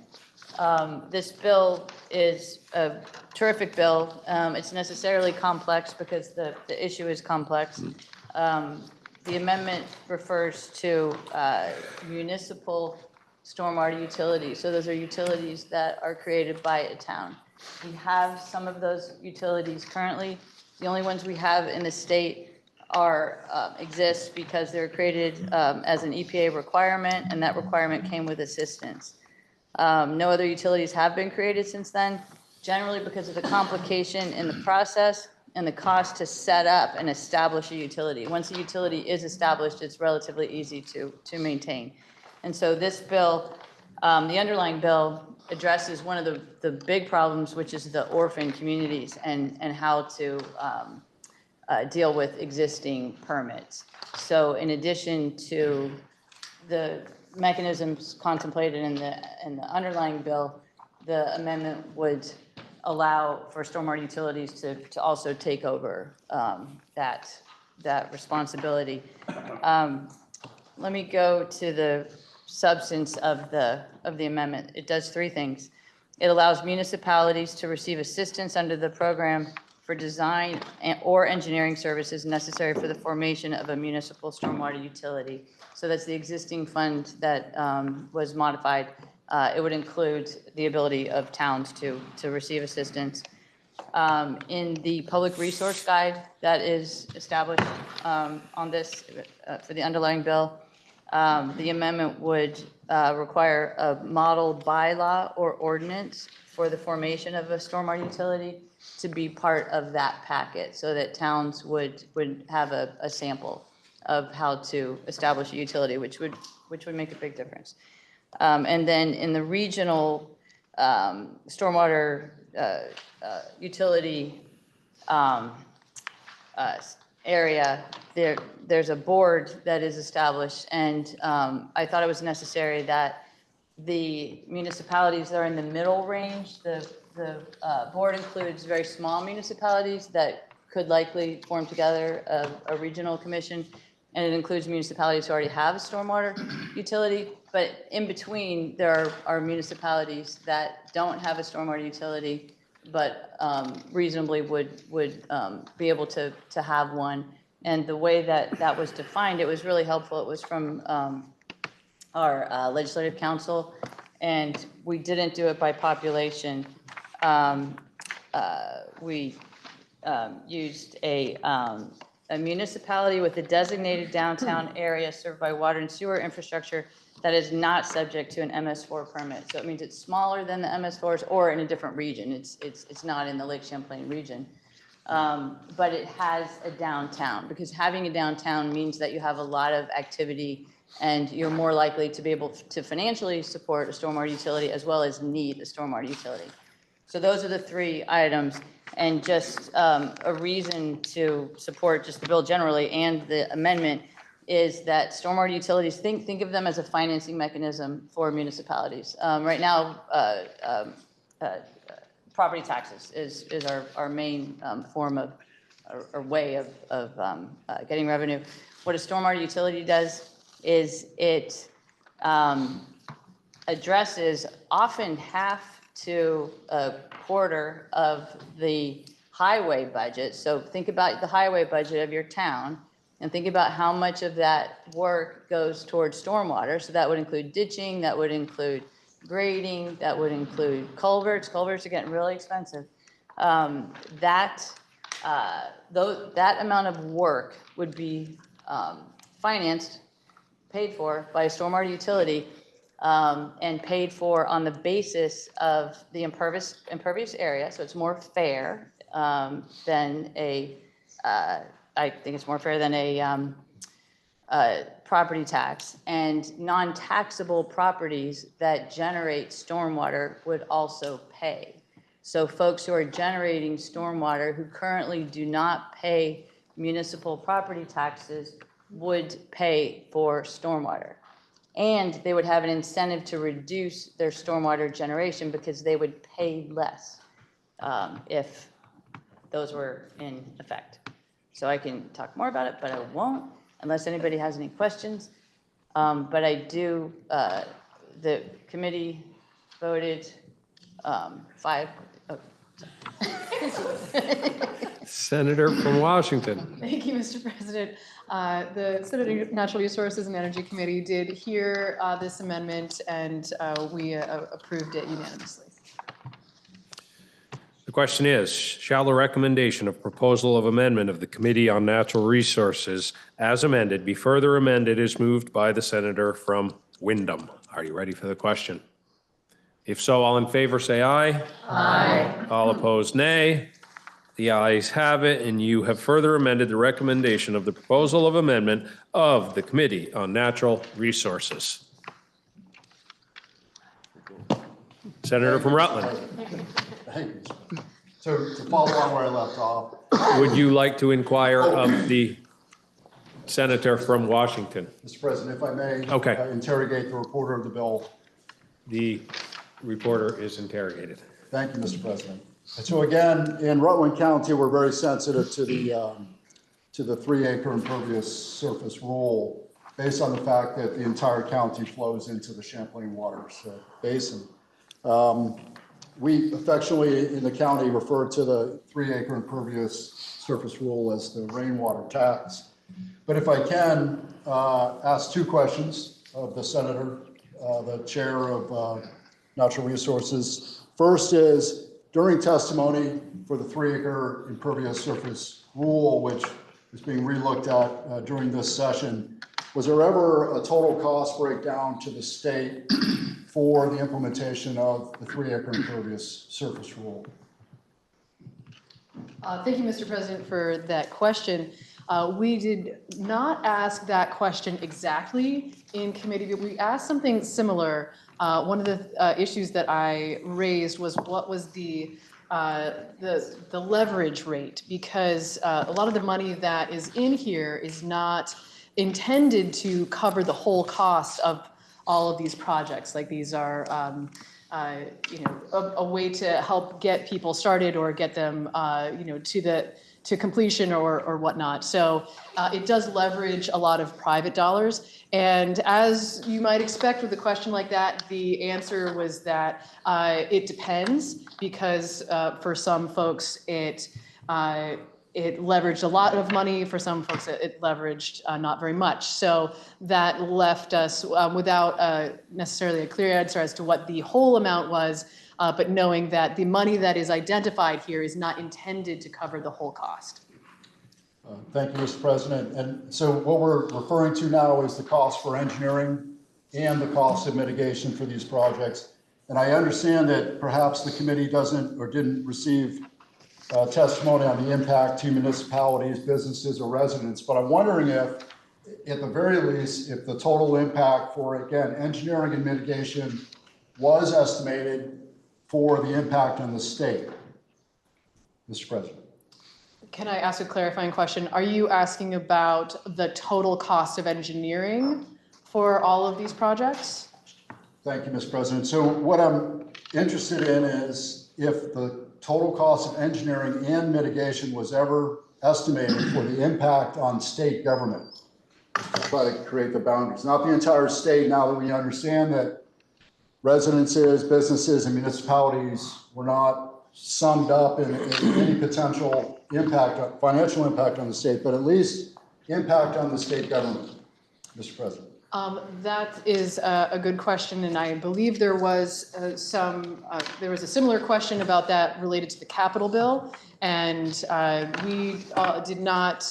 This bill is a terrific bill. It's necessarily complex because the issue is complex. The amendment refers to municipal stormwater utilities. So those are utilities that are created by a town. We have some of those utilities currently. The only ones we have in the state exist because they're created as an EPA requirement, and that requirement came with assistance. No other utilities have been created since then, generally because of the complication in the process and the cost to set up and establish a utility. Once a utility is established, it's relatively easy to maintain. And so this bill, the underlying bill, addresses one of the big problems, which is the orphan communities and how to deal with existing permits. So in addition to the mechanisms contemplated in the underlying bill, the amendment would allow for stormwater utilities to also take over that responsibility. Let me go to the substance of the amendment. It does three things. It allows municipalities to receive assistance under the program for design or engineering services necessary for the formation of a municipal stormwater utility. So that's the existing fund that was modified. It would include the ability of towns to receive assistance. In the public resource guide that is established on this for the underlying bill, the amendment would require a model bylaw or ordinance for the formation of a stormwater utility to be part of that packet, so that towns would have a sample of how to establish a utility, which would make a big difference. And then in the regional stormwater utility area, there's a board that is established, and I thought it was necessary that the municipalities that are in the middle range, the board includes very small municipalities that could likely form together a regional commission, and it includes municipalities who already have a stormwater utility. But in between, there are municipalities that don't have a stormwater utility, but reasonably would be able to have one. And the way that was defined, it was really helpful. It was from our legislative council, and we didn't do it by population. We used a municipality with a designated downtown area served by water and sewer infrastructure that is not subject to an MS4 permit. So it means it's smaller than the MS4s or in a different region. It's not in the Lake Champlain region. But it has a downtown, because having a downtown means that you have a lot of activity and you're more likely to be able to financially support a stormwater utility as well as need a stormwater utility. So those are the three items, and just a reason to support just the bill generally and the amendment is that stormwater utilities, think of them as a financing mechanism for municipalities. Right now, property taxes is our main form of, or way of getting revenue. What a stormwater utility does is it addresses often half to a quarter of the highway budget. So think about the highway budget of your town and think about how much of that work goes towards stormwater. So that would include ditching, that would include grading, that would include culverts. Culverts are getting really expensive. That amount of work would be financed, paid for by a stormwater utility, and paid for on the basis of the impervious area. So it's more fair than a, I think it's more fair than a property tax, and non-taxable properties that generate stormwater would also pay. So folks who are generating stormwater who currently do not pay municipal property taxes would pay for stormwater. And they would have an incentive to reduce their stormwater generation because they would pay less if those were in effect. So I can talk more about it, but I won't unless anybody has any questions. But I do, the committee voted 5. Senator from Washington. Thank you, Mr. President. The Senate Natural Resources and Energy Committee did hear this amendment, and we approved it unanimously. The question is, shall the recommendation of proposal of amendment of the Committee on Natural Resources as amended be further amended as moved by the senator from Windham? Are you ready for the question? If so, all in favor say aye. Aye. All opposed, nay. The ayes have it, and you have further amended the recommendation of the proposal of amendment of the Committee on Natural Resources. Senator from Rutland. Thank you. So to follow on where I left off, Would you like to inquire of the senator from Washington? Mr. President, if I may. Okay. Interrogate the reporter of the bill. The reporter is interrogated. Thank you, Mr. President. And so again, in Rutland County, we're very sensitive to the 3-acre impervious surface rule based on the fact that the entire county flows into the Champlain Waters Basin. We affectionately in the county refer to the 3-acre impervious surface rule as the rainwater tax. But if I can ask 2 questions of the senator, the chair of Natural Resources. First is, during testimony for the 3-acre impervious surface rule, which is being relooked at during this session, was there ever a total cost breakdown to the state for the implementation of the 3-acre impervious surface rule? Thank you, Mr. President, for that question. We did not ask that question exactly in committee, but we asked something similar. One of the issues that I raised was what was the leverage rate, because a lot of the money that is in here is not intended to cover the whole cost of all of these projects. Like these are, a way to help get people started or get them, to completion or whatnot. So it does leverage a lot of private dollars. And as you might expect with a question like that, the answer was that it depends, because for some folks it leveraged a lot of money. For some folks it leveraged not very much. So that left us without necessarily a clear answer as to what the whole amount was, but knowing that the money that is identified here is not intended to cover the whole cost. Thank you, Mr. President. And so what we're referring to now is the cost for engineering and the cost of mitigation for these projects. And I understand that perhaps the committee doesn't or didn't receive testimony on the impact to municipalities, businesses, or residents, but I'm wondering if, at the very least, if the total impact for, again, engineering and mitigation was estimated for the impact on the state. Mr. President. Can I ask a clarifying question? Are you asking about the total cost of engineering for all of these projects? Thank you, Mr. President. So what I'm interested in is if the total cost of engineering and mitigation was ever estimated for the impact on state government to try to create the boundaries. Not the entire state, now that we understand that residences, businesses, and municipalities were not summed up in any potential impact, financial impact on the state, but at least impact on the state government, Mr. President. That is a good question, and I believe there was there was a similar question about that related to the capital bill, and we did not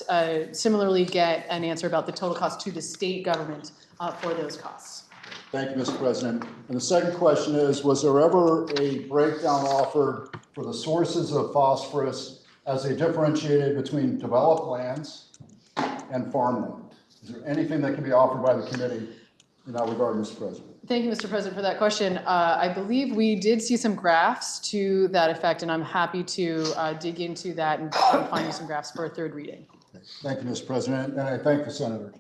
similarly get an answer about the total cost to the state government for those costs. Thank you, Mr. President. And the second question is, was there ever a breakdown offered for the sources of phosphorus as they differentiated between developed lands and farmland? Is there anything that can be offered by the committee in that regard, Mr. President? Thank you, Mr. President, for that question. I believe we did see some graphs to that effect, and I'm happy to dig into that and find you some graphs for a third reading. Thank you, Mr. President, and I thank the senator.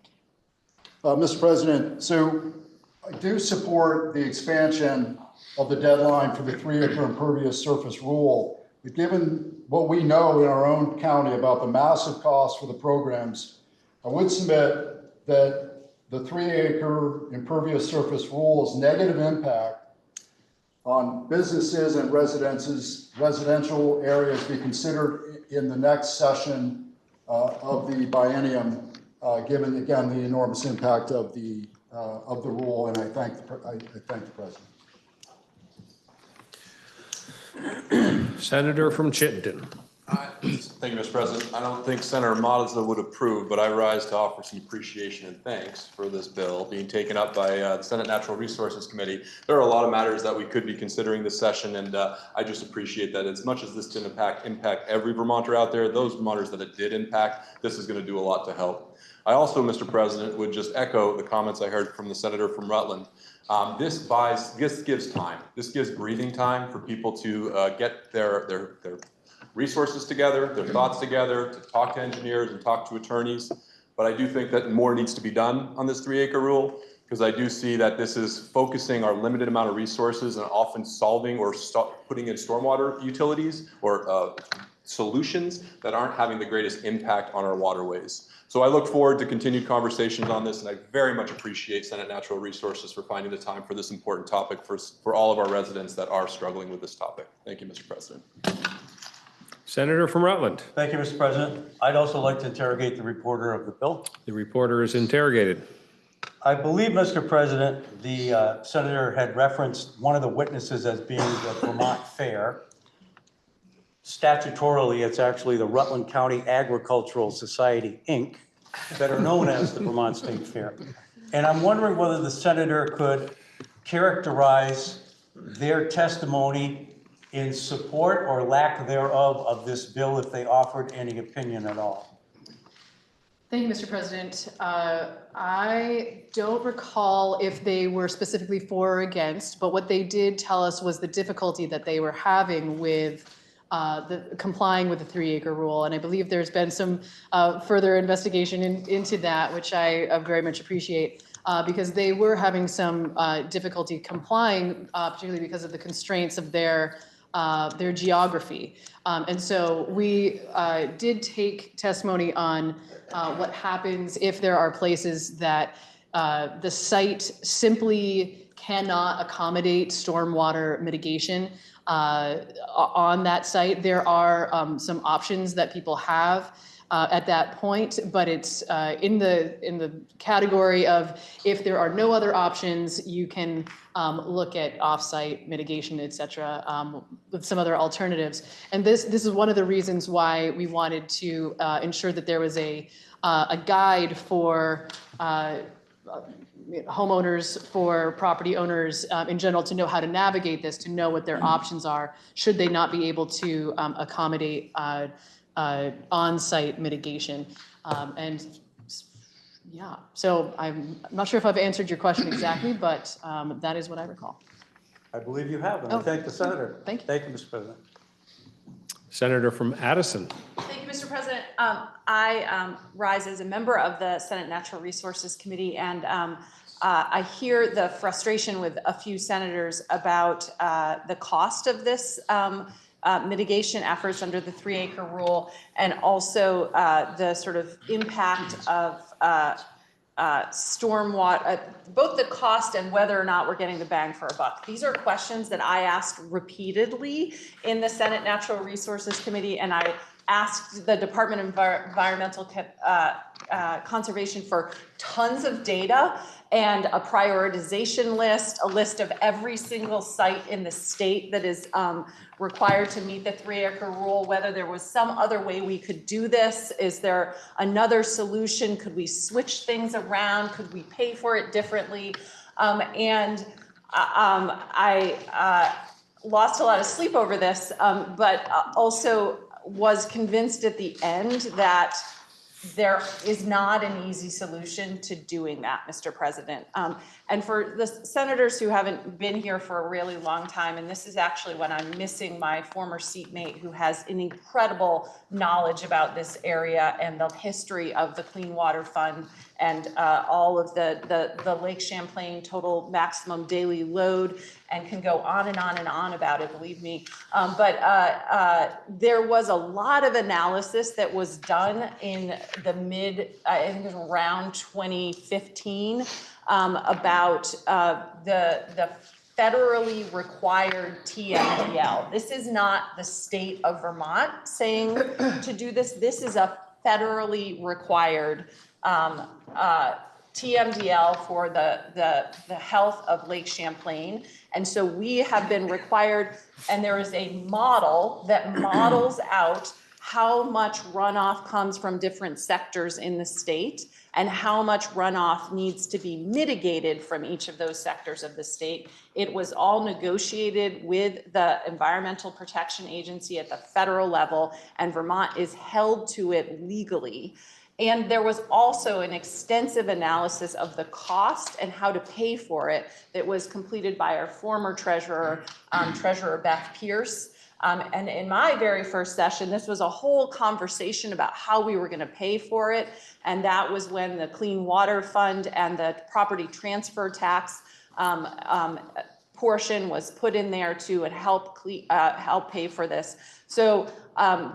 Mr. President, so I do support the expansion of the deadline for the 3-acre impervious surface rule. But given what we know in our own county about the massive cost for the programs, I would submit that the 3-acre impervious surface rule's negative impact on businesses and residential areas be considered in the next session of the biennium, given again the enormous impact of the rule, and I thank the president. Senator from Chittenden. Thank you, Mr. President. I don't think Senator Mazza would approve, but I rise to offer some appreciation and thanks for this bill being taken up by the Senate Natural Resources Committee. There are a lot of matters that we could be considering this session, and I just appreciate that as much as this didn't impact every Vermonter out there, those Vermonters that it did impact, this is going to do a lot to help. I also, Mr. President, would just echo the comments I heard from the senator from Rutland. This gives time. This gives breathing time for people to get their resources together, their thoughts together, to talk to engineers and talk to attorneys. But I do think that more needs to be done on this 3-acre rule, because I do see that this is focusing our limited amount of resources and often solving or putting in stormwater utilities or solutions that aren't having the greatest impact on our waterways. So I look forward to continued conversations on this, and I very much appreciate Senate Natural Resources for finding the time for this important topic for all of our residents that are struggling with this topic. Thank you, Mr. President. Senator from Rutland. Thank you, Mr. President. I'd also like to interrogate the reporter of the bill. The reporter is interrogated. I believe, Mr. President, the senator had referenced one of the witnesses as being the Vermont Fair. Statutorily, it's actually the Rutland County Agricultural Society, Inc., better known as the Vermont State Fair. And I'm wondering whether the senator could characterize their testimony in support or lack thereof of this bill, if they offered any opinion at all. Thank you, Mr. President. I don't recall if they were specifically for or against, but what they did tell us was the difficulty that they were having with complying with the 3-acre rule. And I believe there's been some further investigation into that, which I very much appreciate, because they were having some difficulty complying, particularly because of the constraints of their geography. And so we did take testimony on what happens if there are places that the site simply cannot accommodate stormwater mitigation on that site. There are some options that people have at that point, but it's in the category of if there are no other options, you can look at offsite mitigation, et cetera, with some other alternatives. And this is one of the reasons why we wanted to ensure that there was a guide for homeowners, for property owners in general, to know how to navigate this, to know what their options are, should they not be able to accommodate on-site mitigation. And yeah, so I'm not sure if I've answered your question exactly, but that is what I recall. I believe you have, and I thank the senator. Thank you. Thank you, Mr. President. Senator from Addison. Thank you, Mr. President. I rise as a member of the Senate Natural Resources Committee, and I hear the frustration with a few senators about the cost of this mitigation efforts under the 3-acre rule, and also the sort of impact of stormwater, both the cost and whether or not we're getting the bang for a buck. These are questions that I asked repeatedly in the Senate Natural Resources Committee, and I asked the Department of Environmental Conservation for tons of data and a prioritization list, a list of every single site in the state that is required to meet the 3-acre rule, whether there was some other way we could do this. Is there another solution? Could we switch things around? Could we pay for it differently? I lost a lot of sleep over this, but also was convinced at the end that there is not an easy solution to doing that, Mr. President. And for the senators who haven't been here for a really long time, and this is actually when I'm missing my former seatmate who has an incredible knowledge about this area and the history of the Clean Water Fund and all of the Lake Champlain total maximum daily load, and can go on and on and on about it, believe me. But there was a lot of analysis that was done in the I think it was around 2015, about the federally required TMDL. This is not the state of Vermont saying to do this. This is a federally required TMDL for the health of Lake Champlain. And so we have been required, and there is a model that models out how much runoff comes from different sectors in the state and how much runoff needs to be mitigated from each of those sectors of the state. It was all negotiated with the Environmental Protection Agency at the federal level, and Vermont is held to it legally. And there was also an extensive analysis of the cost and how to pay for it that was completed by our former treasurer, Treasurer Beth Pierce. And in my very first session, this was a whole conversation about how we were going to pay for it. And that was when the Clean Water Fund and the property transfer tax portion was put in there to help pay for this. So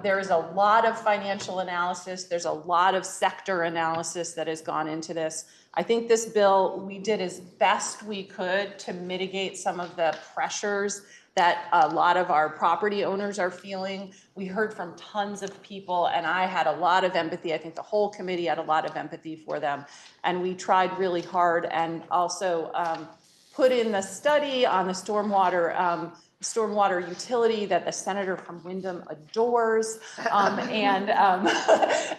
there is a lot of financial analysis. There's a lot of sector analysis that has gone into this. I think this bill, we did as best we could to mitigate some of the pressures that a lot of our property owners are feeling. We heard from tons of people, and I had a lot of empathy. I think the whole committee had a lot of empathy for them. And we tried really hard, and also put in the study on the stormwater utility that the senator from Windham adores.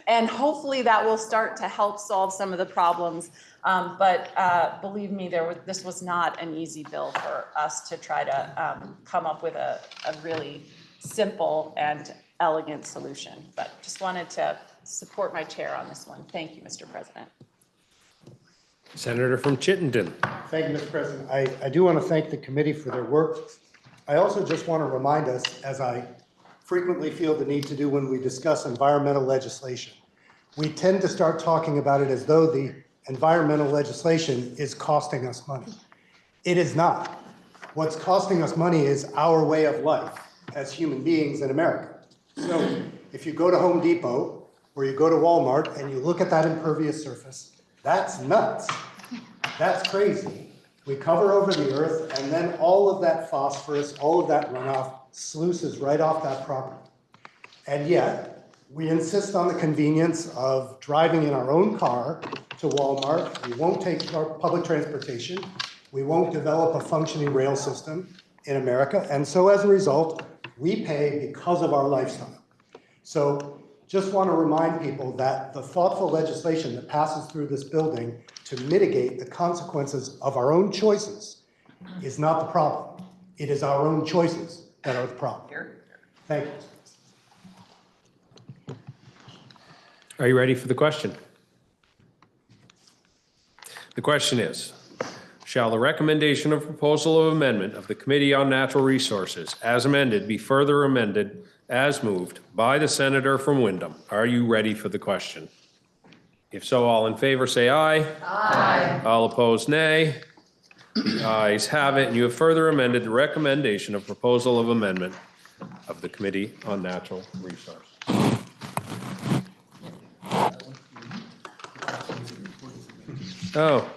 And hopefully that will start to help solve some of the problems. But believe me, this was not an easy bill for us to try to come up with a really simple and elegant solution. But just wanted to support my chair on this one. Thank you, Mr. President. Senator from Chittenden. Thank you, Mr. President. I do want to thank the committee for their work. I also just want to remind us, as I frequently feel the need to do when we discuss environmental legislation, we tend to start talking about it as though the environmental legislation is costing us money. It is not. What's costing us money is our way of life as human beings in America. So if you go to Home Depot or you go to Walmart and you look at that impervious surface, that's nuts. That's crazy. We cover over the earth, and then all of that phosphorus, all of that runoff sluices right off that property. And yet, we insist on the convenience of driving in our own car to Walmart. We won't take our public transportation. We won't develop a functioning rail system in America. And so as a result, we pay because of our lifestyle. So just want to remind people that the thoughtful legislation that passes through this building to mitigate the consequences of our own choices is not the problem. It is our own choices that are the problem. Thank you. Are you ready for the question? The question is, shall the recommendation of proposal of amendment of the Committee on Natural Resources as amended be further amended as moved by the senator from Windham? Are you ready for the question? If so, all in favor say aye. Aye. All opposed, nay. The ayes have it, and you have further amended the recommendation of proposal of amendment of the Committee on Natural Resources. Oh,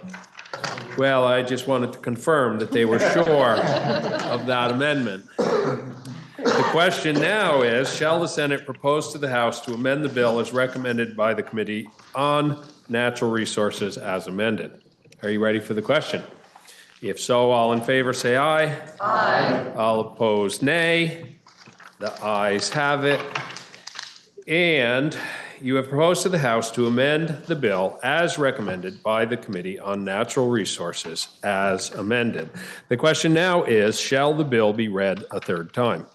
well, I just wanted to confirm that they were sure of that amendment. The question now is, shall the Senate propose to the House to amend the bill as recommended by the Committee on Natural Resources as amended? Are you ready for the question? If so, all in favor say aye. Aye. All opposed, nay. The ayes have it. And you have proposed to the House to amend the bill as recommended by the Committee on Natural Resources as amended. The question now is, shall the bill be read a third time?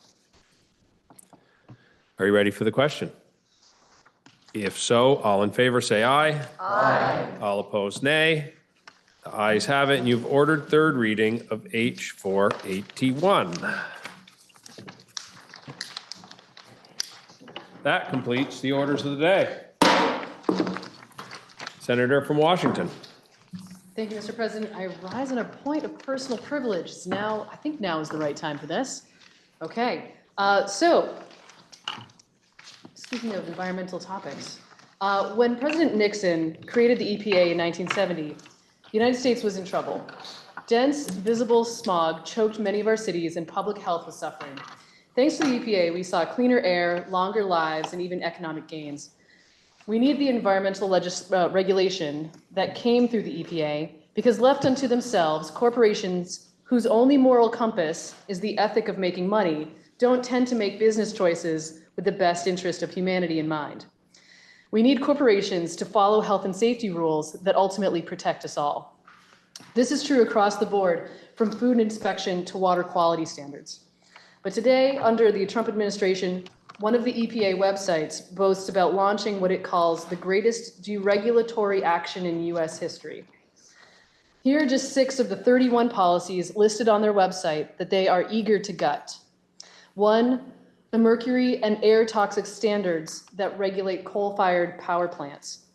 Are you ready for the question? If so, all in favor, say aye. Aye. All opposed, nay. The ayes have it, and you've ordered third reading of H481. That completes the orders of the day. Senator from Washington. Thank you, Mr. President. I rise on a point of personal privilege. It's now, I think now is the right time for this. Okay, so speaking of environmental topics, when President Nixon created the EPA in 1970, the United States was in trouble. Dense, visible smog choked many of our cities and public health was suffering. Thanks to the EPA, we saw cleaner air, longer lives, and even economic gains. We need the environmental regulation that came through the EPA because left unto themselves, corporations whose only moral compass is the ethic of making money don't tend to make business choices with the best interest of humanity in mind. We need corporations to follow health and safety rules that ultimately protect us all. This is true across the board, from food inspection to water quality standards. But today, under the Trump administration, one of the EPA websites boasts about launching what it calls the greatest deregulatory action in US history. Here are just 6 of the 31 policies listed on their website that they are eager to gut. 1, the mercury and air toxic standards that regulate coal-fired power plants.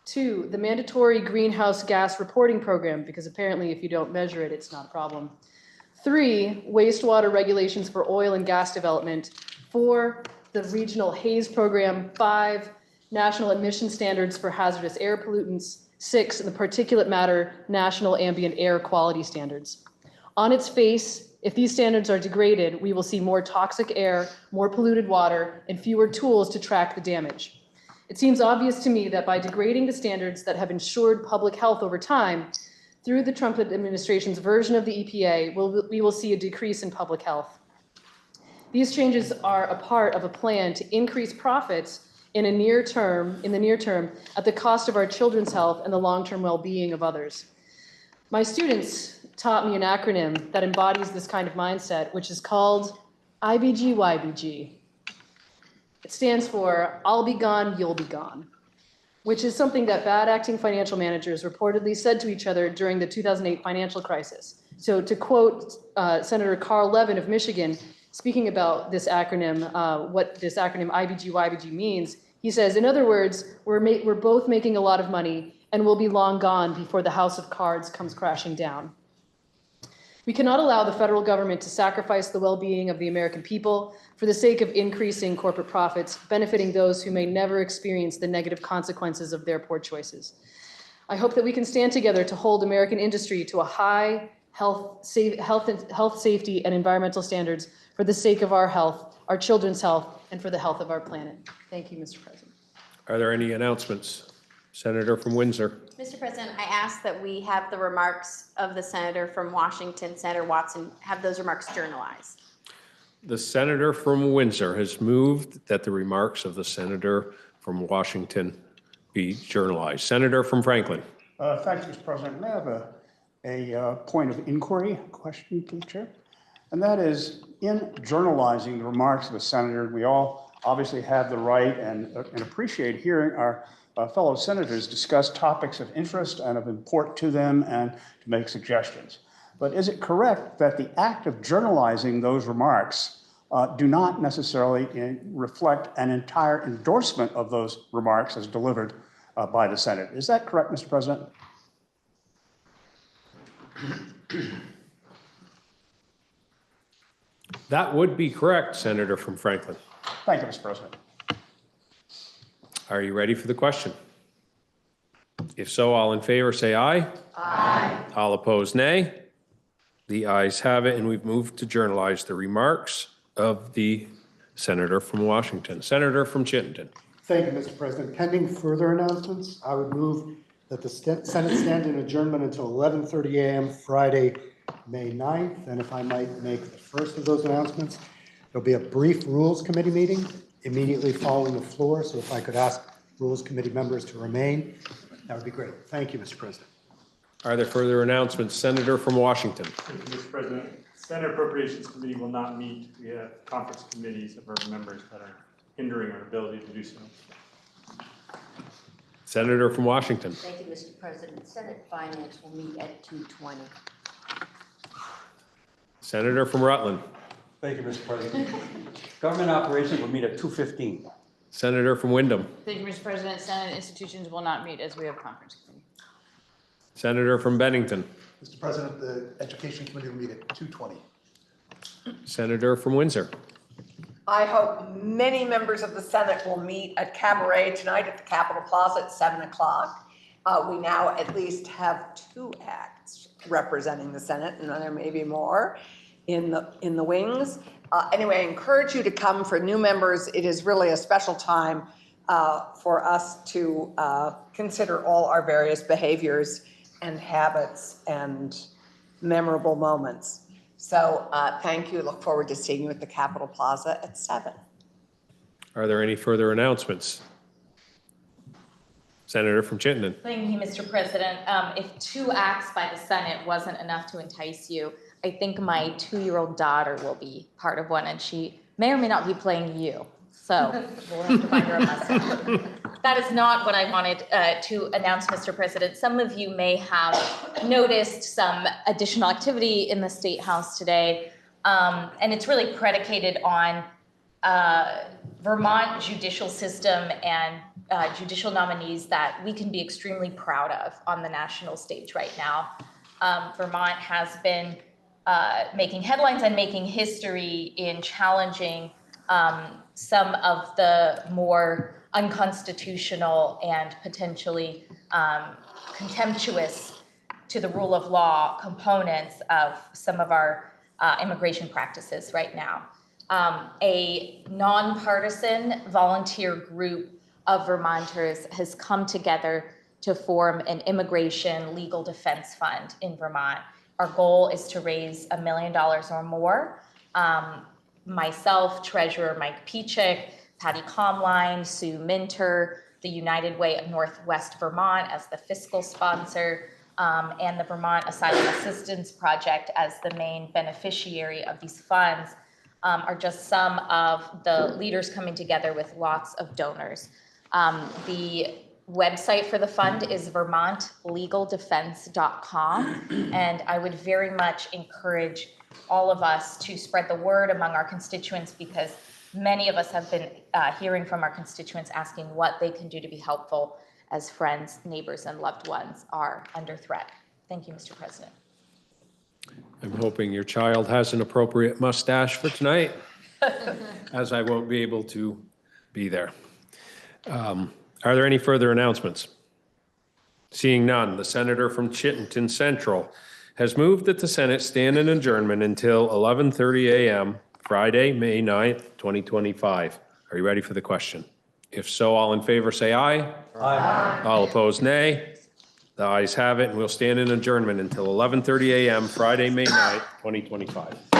2, the mandatory greenhouse gas reporting program, because apparently if you don't measure it, it's not a problem. 3, wastewater regulations for oil and gas development. 4, the regional haze program. 5, national emission standards for hazardous air pollutants. 6, the particulate matter national ambient air quality standards. On its face, if these standards are degraded, we will see more toxic air, more polluted water, and fewer tools to track the damage. It seems obvious to me that by degrading the standards that have ensured public health over time, through the Trump administration's version of the EPA, we will see a decrease in public health. These changes are a part of a plan to increase profits in the near term at the cost of our children's health and the long-term well-being of others. My students taught me an acronym that embodies this kind of mindset, which is called IBGYBG. It stands for I'll be gone, you'll be gone, which is something that bad acting financial managers reportedly said to each other during the 2008 financial crisis. So to quote Senator Carl Levin of Michigan, speaking about this acronym, what this acronym IBGYBG means, he says, in other words, we're both making a lot of money and we'll be long gone before the house of cards comes crashing down. We cannot allow the federal government to sacrifice the well-being of the American people for the sake of increasing corporate profits, benefiting those who may never experience the negative consequences of their poor choices. I hope that we can stand together to hold American industry to a high health, safety, and environmental standards for the sake of our health, our children's health, and for the health of our planet. Thank you, Mr. President. Are there any announcements? Senator from Windsor. Mr. President, I ask that we have the remarks of the senator from Washington, Senator Watson, have those remarks journalized. The senator from Windsor has moved that the remarks of the senator from Washington be journalized. Senator from Franklin. Thank you, Mr. President. I have a point of inquiry question to the chair. And that is, in journalizing the remarks of a senator, we all obviously have the right and appreciate hearing our fellow senators discuss topics of interest and of import to them and to make suggestions. But is it correct that the act of journalizing those remarks do not necessarily reflect an entire endorsement of those remarks as delivered by the Senate? Is that correct, Mr. President? That would be correct, Senator from Franklin. Thank you, Mr. President. Are you ready for the question? If so, all in favor say aye. Aye. All opposed, nay. The ayes have it, and we've moved to journalize the remarks of the senator from Washington. Senator from Chittenden. Thank you, Mr. President. Pending further announcements, I would move that the Senate stand in adjournment until 11:30 a.m. Friday, May 9th. And if I might make the first of those announcements, there'll be a brief Rules Committee meeting immediately following the floor. So if I could ask Rules Committee members to remain, that would be great. Thank you, Mr. President. Are there further announcements? Senator from Washington. Thank you, Mr. President. Senate Appropriations Committee will not meet. We have conference committees of our members that are hindering our ability to do so. Senator from Washington. Thank you, Mr. President. Senate Finance will meet at 2:20. Senator from Rutland. Thank you, Mr. President. Government Operations will meet at 2:15. Senator from Wyndham. Thank you, Mr. President. Senate institutions will not meet as we have conference committee. Senator from Bennington. Mr. President, the Education Committee will meet at 2:20. Senator from Windsor. I hope many members of the Senate will meet at Cabaret tonight at the Capitol Plaza at 7 o'clock. We now at least have 2 acts representing the Senate, and there may be more in the wings. Anyway, I encourage you to come. For new members, it is really a special time for us to consider all our various behaviors and habits and memorable moments. So thank you. Look forward to seeing you at the Capitol Plaza at 7. Are there any further announcements? Senator from Chittenden. Thank you, Mr. President. If 2 acts by the Senate wasn't enough to entice you, I think my 2-year-old daughter will be part of one, and she may or may not be playing you. So we'll have to find her a mustache. That is not what I wanted to announce, Mr. President. Some of you may have noticed some additional activity in the State House today, and it's really predicated on Vermont judicial system and judicial nominees that we can be extremely proud of on the national stage right now. Vermont has been making headlines and making history in challenging some of the more unconstitutional and potentially contemptuous to the rule of law components of some of our immigration practices right now. A nonpartisan volunteer group of Vermonters has come together to form an immigration legal defense fund in Vermont. Our goal is to raise $1 million or more. Myself, Treasurer Mike Pichik, Patty Comline, Sue Minter, the United Way of Northwest Vermont as the fiscal sponsor, and the Vermont Asylum Assistance Project as the main beneficiary of these funds are just some of the leaders coming together with lots of donors. The website for the fund is vermontlegaldefense.com, and I would very much encourage all of us to spread the word among our constituents, because many of us have been hearing from our constituents asking what they can do to be helpful as friends, neighbors, and loved ones are under threat. Thank you, Mr. President. I'm hoping your child has an appropriate mustache for tonight, as I won't be able to be there. Are there any further announcements? Seeing none, the senator from Chittenden Central has moved that the Senate stand in adjournment until 11:30 a.m. Friday, May 9th, 2025. Are you ready for the question? If so, all in favor say aye. Aye. All opposed, nay. The ayes have it, and we'll stand in adjournment until 11:30 a.m. Friday, May 9th, 2025.